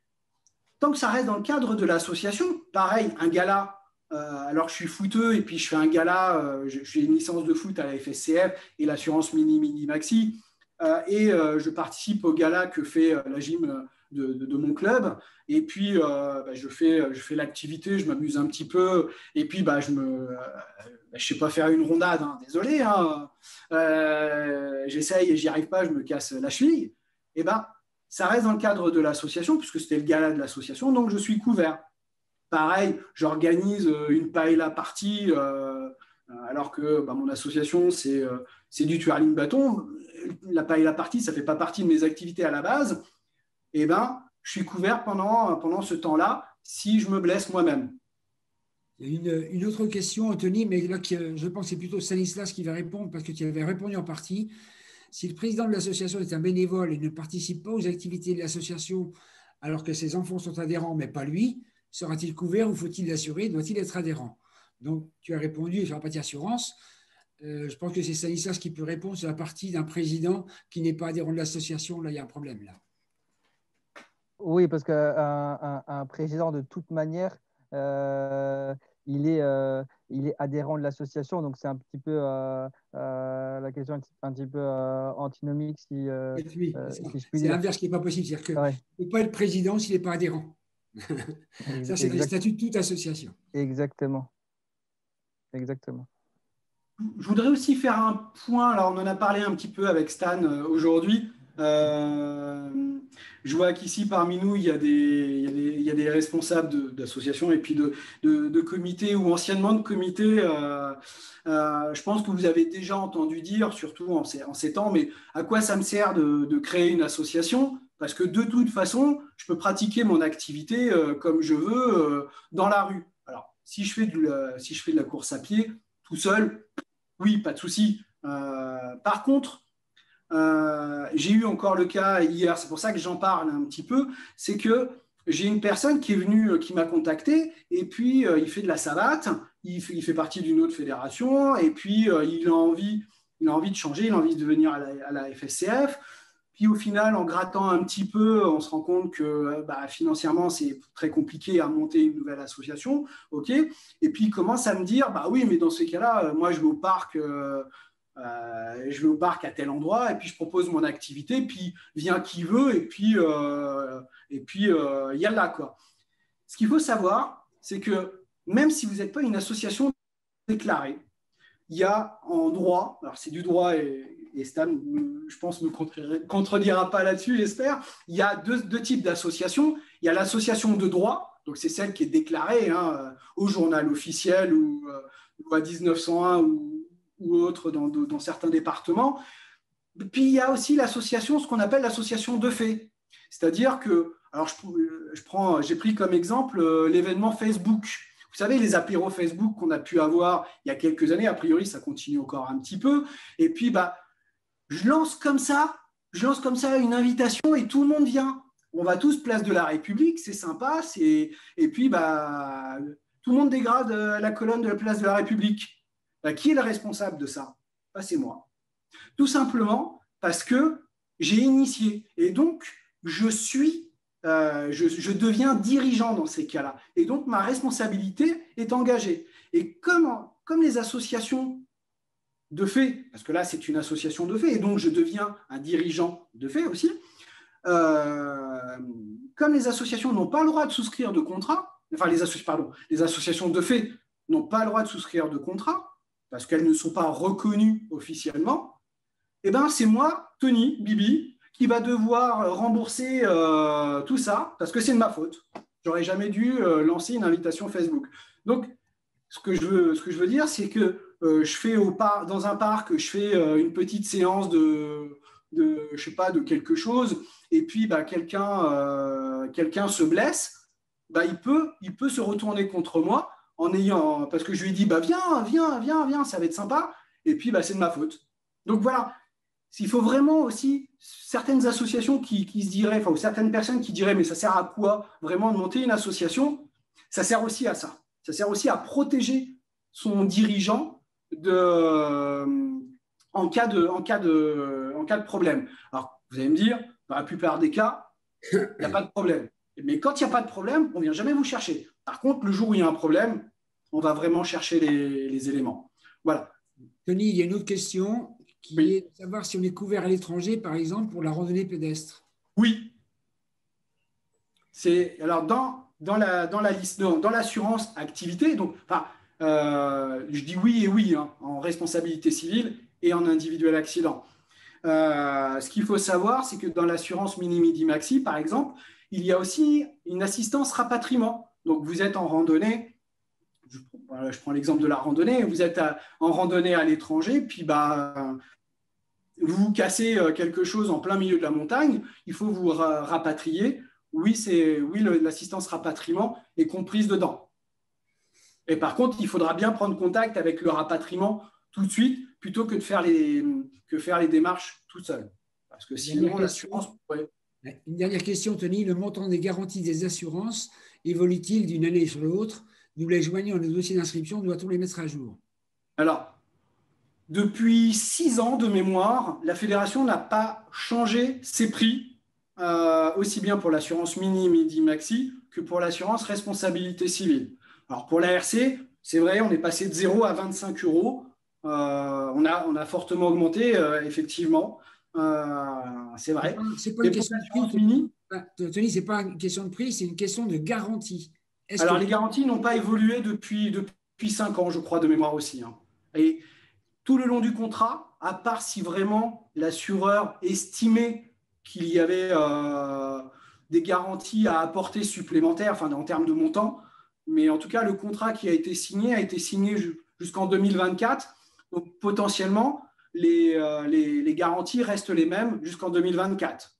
tant que ça reste dans le cadre de l'association, pareil, un gala, alors que je suis footeux et puis je fais un gala, j'ai une licence de foot à la FSCF et l'assurance mini-maxi, et je participe au gala que fait la gym de mon club. Et puis, je fais l'activité, je m'amuse un petit peu. Et puis, je sais pas faire une rondade, hein, désolé. Hein. J'essaye et j'y arrive pas, je me casse la cheville. Et ça reste dans le cadre de l'association, puisque c'était le gala de l'association, donc je suis couvert. Pareil, j'organise une paella party, alors que mon association, c'est du twirling bâton. La paella party, ça ne fait pas partie de mes activités à la base. Et je suis couvert pendant ce temps-là si je me blesse moi-même. Il y a une autre question, Anthony, mais là, je pense que c'est plutôt Stanislas qui va répondre parce que tu avais répondu en partie. Si le président de l'association est un bénévole et ne participe pas aux activités de l'association alors que ses enfants sont adhérents, mais pas lui, sera-t-il couvert ou faut-il l'assurer? Doit-il être adhérent? Donc, tu as répondu, il n'y aura pas d'assurance. Je pense que c'est Stanislas qui peut répondre sur la partie d'un président qui n'est pas adhérent de l'association. Là, il y a un problème. Là. Oui, parce qu'un président, de toute manière, il est adhérent de l'association. Donc, c'est un petit peu la question un petit peu antinomique, si je puis dire. C'est l'inverse qui n'est pas possible. C'est-à-dire qu'il ne peut pas être président s'il n'est pas adhérent. Ça, c'est le statut de toute association. Exactement. Je voudrais aussi faire un point. Alors, on en a parlé un petit peu avec Stan aujourd'hui. Je vois qu'ici, parmi nous, il y a des responsables d'associations et puis de comités ou anciennement de comités. Je pense que vous avez déjà entendu dire, surtout en ces temps, mais à quoi ça me sert de créer une association? Parce que de toute façon, je peux pratiquer mon activité comme je veux dans la rue. Alors, si je fais de la course à pied tout seul, oui, pas de souci. Par contre, j'ai eu encore le cas hier, c'est pour ça que j'en parle un petit peu, c'est que j'ai une personne qui est venue, qui m'a contacté, et puis il fait de la savate, il fait partie d'une autre fédération, et puis il a envie de changer, il a envie de venir à la FSCF. Puis au final, en grattant un petit peu, on se rend compte que financièrement, c'est très compliqué à monter une nouvelle association. Ok. Et puis il commence à me dire, oui, mais dans ces cas-là, moi je vais au parc à tel endroit, et puis je propose mon activité, puis vient qui veut, et puis y a là, quoi. Ce qu'il faut savoir, c'est que même si vous n'êtes pas une association déclarée, il y a en droit, alors c'est du droit et Stan, je pense, ne me contredira pas là-dessus, j'espère. Il y a deux types d'associations. Il y a l'association de droit, donc c'est celle qui est déclarée au journal officiel ou à 1901 ou autre dans certains départements. Puis il y a aussi l'association, ce qu'on appelle l'association de fait. C'est-à-dire que, alors j'ai pris comme exemple l'événement Facebook. Vous savez, les apéros Facebook qu'on a pu avoir il y a quelques années, a priori, ça continue encore un petit peu. Et puis, je lance comme ça une invitation et tout le monde vient. On va tous place de la République, c'est sympa. Et puis, tout le monde dégrade la colonne de la place de la République. Qui est le responsable de ça? C'est moi. Tout simplement parce que j'ai initié. Et donc, je deviens dirigeant dans ces cas-là. Et donc, ma responsabilité est engagée. Et comme les associations de fait, parce que là, c'est une association de fait, et donc je deviens un dirigeant de fait aussi, comme les associations n'ont pas le droit de souscrire de contrat, enfin, les associations de fait n'ont pas le droit de souscrire de contrat, parce qu'elles ne sont pas reconnues officiellement, c'est moi, Tony, Bibi, qui va devoir rembourser tout ça, parce que c'est de ma faute. J'aurais jamais dû lancer une invitation Facebook. Donc, ce que je veux dire, c'est que je fais dans un parc, je fais une petite séance de quelque chose, et puis quelqu'un se blesse, il peut se retourner contre moi parce que je lui ai dit viens, ça va être sympa, et puis c'est de ma faute. Donc voilà, il faut vraiment aussi certaines associations qui se diraient, ou certaines personnes qui diraient mais ça sert à quoi vraiment de monter une association? Ça sert aussi à ça. Ça sert aussi à protéger son dirigeant en cas de problème. Alors, vous allez me dire, dans la plupart des cas, il n'y a pas de problème. Mais quand il n'y a pas de problème, on ne vient jamais vous chercher. Par contre, le jour où il y a un problème, on va vraiment chercher les éléments. Voilà. Tony, il y a une autre question qui est de savoir si on est couvert à l'étranger, par exemple, pour la randonnée pédestre. Oui. Alors, dans la liste, dans l'assurance activité, donc, enfin, je dis oui et oui, hein, en responsabilité civile et en individuel accident. Ce qu'il faut savoir, c'est que dans l'assurance mini-midi-maxi, par exemple, il y a aussi une assistance rapatriement. Donc, vous êtes en randonnée, je prends l'exemple de la randonnée, vous êtes en randonnée à l'étranger, puis vous vous cassez quelque chose en plein milieu de la montagne, il faut vous rapatrier. Oui, l'assistance rapatriement est comprise dedans. Et par contre, il faudra bien prendre contact avec le rapatriement tout de suite, plutôt que de faire les démarches tout seul. Parce que sinon, l'assurance pourrait… Une dernière question, Tony. Le montant des garanties des assurances évolue-t-il d'une année sur l'autre? Nous les joignons à nos dossiers d'inscription, doit-on les mettre à jour? Alors, depuis 6 ans de mémoire, la fédération n'a pas changé ses prix, aussi bien pour l'assurance mini, midi, maxi, que pour l'assurance responsabilité civile. Alors, pour la RC, c'est vrai, on est passé de 0 à 25 €. On a fortement augmenté, effectivement. C'est vrai. C'est pas une question de prix, mini. Tony, ce n'est pas une question de prix, c'est une question de garantie. Alors, les garanties n'ont pas évolué depuis 5 ans, je crois, de mémoire aussi. Hein. Et tout le long du contrat, à part si vraiment l'assureur estimait qu'il y avait des garanties à apporter supplémentaires, enfin, en termes de montant, mais en tout cas, le contrat qui a été signé jusqu'en 2024. Donc, potentiellement, les garanties restent les mêmes jusqu'en 2024.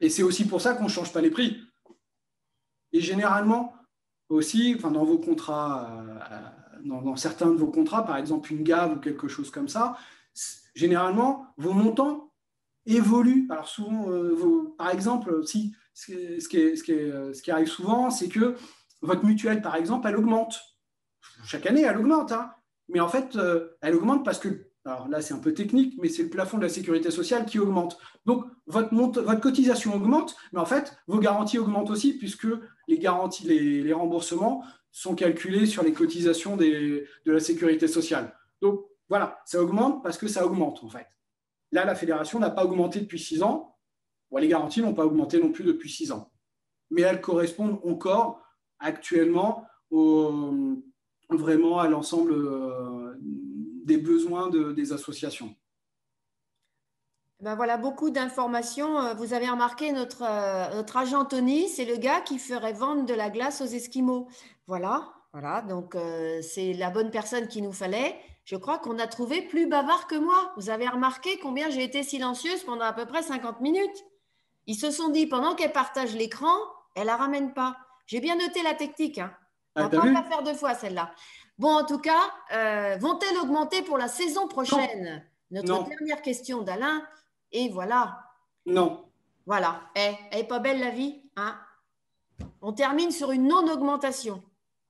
Et c'est aussi pour ça qu'on ne change pas les prix. Et généralement, aussi, enfin, dans vos contrats, dans certains de vos contrats, par exemple une gave ou quelque chose comme ça, généralement, vos montants évoluent. Alors souvent, par exemple, si, ce qui arrive souvent, c'est que votre mutuelle, par exemple, elle augmente. Chaque année, elle augmente. Hein. Mais en fait, elle augmente parce que, alors là, c'est un peu technique, mais c'est le plafond de la sécurité sociale qui augmente. Donc, votre cotisation augmente, mais en fait, vos garanties augmentent aussi, puisque les garanties, les remboursements sont calculés sur les cotisations de la sécurité sociale. Donc, voilà, ça augmente parce que ça augmente, en fait. Là, la fédération n'a pas augmenté depuis 6 ans. Bon, les garanties n'ont pas augmenté non plus depuis 6 ans. Mais elles correspondent encore actuellement vraiment à l'ensemble des besoins des associations. Ben voilà, beaucoup d'informations. Vous avez remarqué notre agent Tony, c'est le gars qui ferait vendre de la glace aux Esquimaux. Voilà, donc c'est la bonne personne qu'il nous fallait. Je crois qu'on a trouvé plus bavard que moi. Vous avez remarqué combien j'ai été silencieuse pendant à peu près 50 minutes. Ils se sont dit, pendant qu'elle partage l'écran, elle la ramène pas. J'ai bien noté la technique. Hein. On ne va pas la faire 2 fois, celle-là. Bon, en tout cas, vont-elles augmenter pour la saison prochaine? Notre dernière question d'Alain. Et voilà. Non. Voilà. Elle n'est pas belle la vie. Hein? On termine sur une non-augmentation.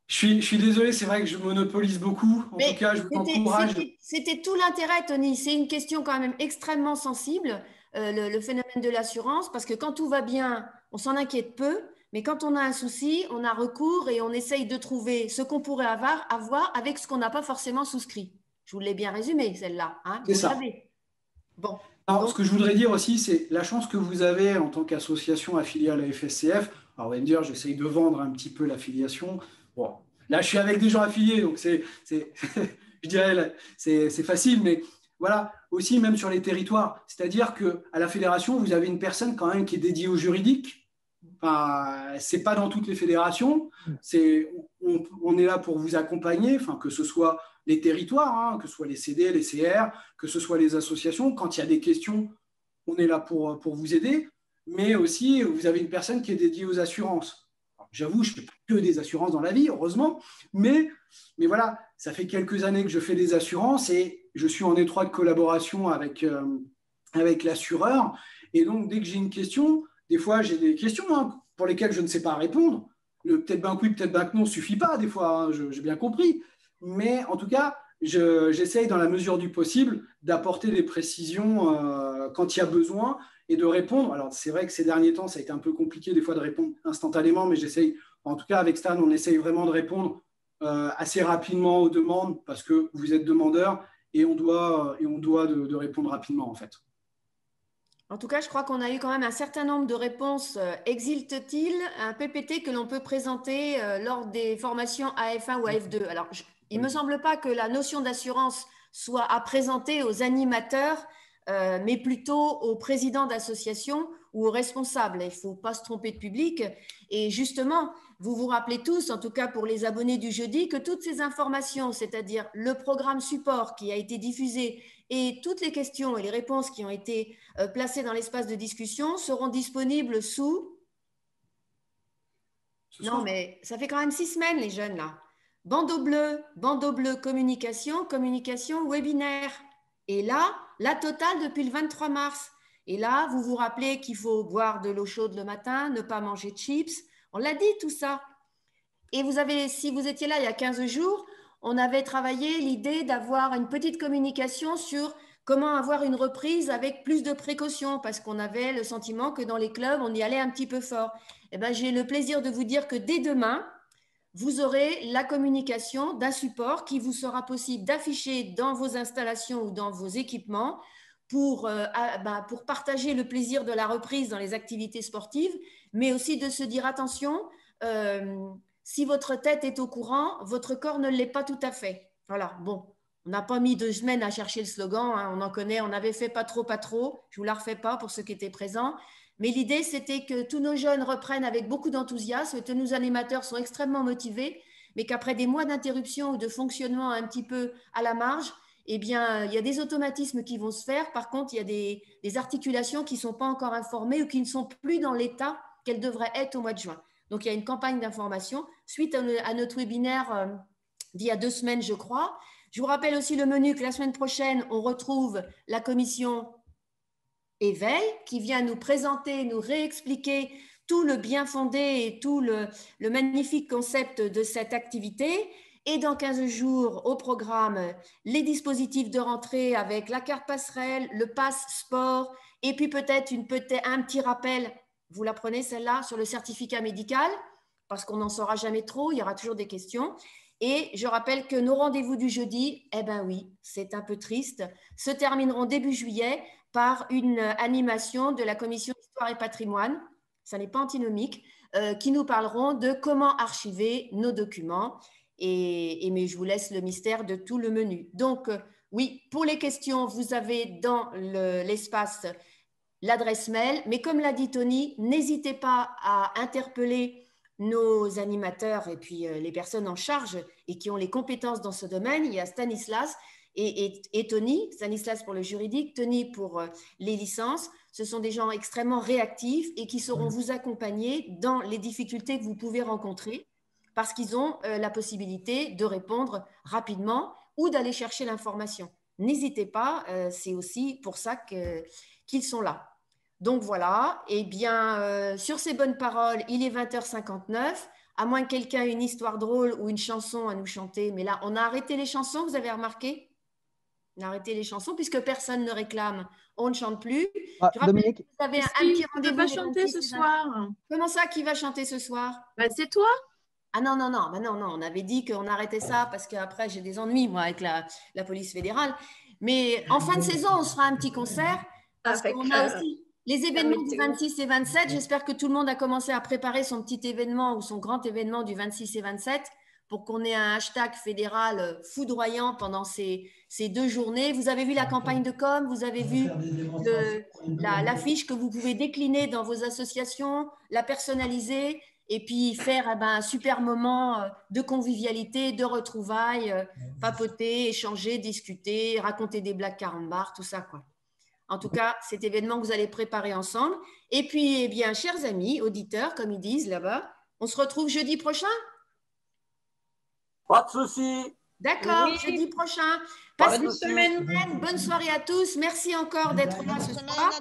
Je suis désolé, c'est vrai que je monopolise beaucoup. En tout cas, je vous encourage. C'était tout l'intérêt, Tony. C'est une question quand même extrêmement sensible, le phénomène de l'assurance, parce que quand tout va bien, on s'en inquiète peu. Mais quand on a un souci, on a recours et on essaye de trouver ce qu'on pourrait avoir avec ce qu'on n'a pas forcément souscrit. Je vous l'ai bien résumé, celle-là. Hein, c'est ça. Bon. Alors, donc, ce que je voudrais dire aussi, c'est la chance que vous avez en tant qu'association affiliée à la FSCF. Alors, vous allez me dire, j'essaye de vendre un petit peu l'affiliation. Bon, là, je suis avec des gens affiliés, donc je dirais, c'est facile, mais voilà, aussi même sur les territoires. C'est-à-dire qu'à la fédération, vous avez une personne quand même qui est dédiée au juridique. Enfin, c'est pas dans toutes les fédérations. On est là pour vous accompagner, enfin, que ce soit les territoires, hein, que ce soit les CD, les CR, que ce soit les associations. Quand il y a des questions, on est là pour vous aider. Mais aussi, vous avez une personne qui est dédiée aux assurances. J'avoue, je ne fais pas que des assurances dans la vie, heureusement. Mais voilà, ça fait quelques années que je fais des assurances et je suis en étroite collaboration avec l'assureur. Et donc, dès que j'ai une question, des fois, j'ai des questions pour lesquelles je ne sais pas répondre. Peut-être ben oui, peut-être ben que non, ne suffit pas des fois, hein, j'ai bien compris. Mais en tout cas, j'essaye dans la mesure du possible d'apporter des précisions quand il y a besoin et de répondre. Alors, c'est vrai que ces derniers temps, ça a été un peu compliqué des fois de répondre instantanément, mais j'essaye, en tout cas avec Stan, on essaye vraiment de répondre assez rapidement aux demandes parce que vous êtes demandeur et on doit de répondre rapidement en fait. En tout cas, je crois qu'on a eu quand même un certain nombre de réponses. Existe-t-il un PPT que l'on peut présenter lors des formations AF1 ou AF2? Alors, il ne me semble pas que la notion d'assurance soit à présenter aux animateurs, mais plutôt aux présidents d'associations ou aux responsables. Il ne faut pas se tromper de public. Et justement, vous vous rappelez tous, en tout cas pour les abonnés du jeudi, que toutes ces informations, c'est-à-dire le programme support qui a été diffusé et toutes les questions et les réponses qui ont été placées dans l'espace de discussion seront disponibles sous… Non, mais ça fait quand même 6 semaines, les jeunes, là. Bandeau bleu, communication, communication, webinaire. Et là, la totale depuis le 23 mars. Et là, vous vous rappelez qu'il faut boire de l'eau chaude le matin, ne pas manger de chips. On l'a dit, tout ça. Et vous avez, si vous étiez là il y a 15 jours, on avait travaillé l'idée d'avoir une petite communication sur comment avoir une reprise avec plus de précautions, parce qu'on avait le sentiment que dans les clubs, on y allait un petit peu fort. Eh ben, j'ai le plaisir de vous dire que dès demain, vous aurez la communication d'un support qui vous sera possible d'afficher dans vos installations ou dans vos équipements pour partager le plaisir de la reprise dans les activités sportives, mais aussi de se dire attention, si votre tête est au courant, votre corps ne l'est pas tout à fait. Voilà, bon, on n'a pas mis 2 semaines à chercher le slogan, hein, on en connaît, on avait fait pas trop, je ne vous la refais pas pour ceux qui étaient présents. Mais l'idée, c'était que tous nos jeunes reprennent avec beaucoup d'enthousiasme, que nos animateurs sont extrêmement motivés, mais qu'après des mois d'interruption ou de fonctionnement un petit peu à la marge, eh bien, il y a des automatismes qui vont se faire. Par contre, il y a des articulations qui ne sont pas encore informées ou qui ne sont plus dans l'état qu'elles devraient être au mois de juin. Donc, il y a une campagne d'information suite à notre webinaire d'il y a 2 semaines, je crois. Je vous rappelle aussi le menu que la semaine prochaine, on retrouve la commission Éveil qui vient nous présenter, nous réexpliquer tout le bien fondé et tout le magnifique concept de cette activité. Et dans 15 jours, au programme, les dispositifs de rentrée avec la carte passerelle, le pass sport, et puis peut-être un petit rappel, vous la prenez celle-là, sur le certificat médical, parce qu'on n'en saura jamais trop, il y aura toujours des questions. Et je rappelle que nos rendez-vous du jeudi, eh bien oui, c'est un peu triste, se termineront début juillet par une animation de la commission Histoire et Patrimoine, ça n'est pas antinomique, qui nous parleront de comment archiver nos documents. Mais je vous laisse le mystère de tout le menu. Donc, oui, pour les questions, vous avez dans l'espace l'adresse mail. Mais comme l'a dit Tony, n'hésitez pas à interpeller nos animateurs et puis les personnes en charge et qui ont les compétences dans ce domaine. Il y a Stanislas et Tony, Stanislas pour le juridique, Tony pour les licences. Ce sont des gens extrêmement réactifs et qui sauront vous accompagner dans les difficultés que vous pouvez rencontrer parce qu'ils ont la possibilité de répondre rapidement ou d'aller chercher l'information. N'hésitez pas, c'est aussi pour ça qu'ils sont là. Donc voilà, et bien sur ces bonnes paroles, il est 20h59, à moins que quelqu'un ait une histoire drôle ou une chanson à nous chanter. Mais là, on a arrêté les chansons, vous avez remarqué? On a arrêté les chansons puisque personne ne réclame, on ne chante plus. Ah, Dominique, vous avez un petit rendez-vous. Tu vas chanter ce soir. Comment ça, qui va chanter ce soir? C'est toi. Ah non, non, non, on avait dit qu'on arrêtait ça parce qu'après j'ai des ennuis, moi, avec la police fédérale. Mais en fin de saison, on se fera un petit concert parce qu'on a aussi les événements du 26 et 27. J'espère que tout le monde a commencé à préparer son petit événement ou son grand événement du 26 et 27 pour qu'on ait un hashtag fédéral foudroyant pendant ces 2 journées. Vous avez vu la campagne de com, vous avez vu l'affiche que vous pouvez décliner dans vos associations, la personnaliser et puis faire un super moment de convivialité, de retrouvailles, papoter, échanger, discuter, raconter des blagues carambars, tout ça, quoi. En tout cas, cet événement que vous allez préparer ensemble. Et puis, eh bien, chers amis, auditeurs, comme ils disent là-bas, on se retrouve jeudi prochain? Pas de souci. D'accord, oui. Jeudi prochain. Passez une semaine. Bonne soirée à tous. Merci encore d'être là ce soir.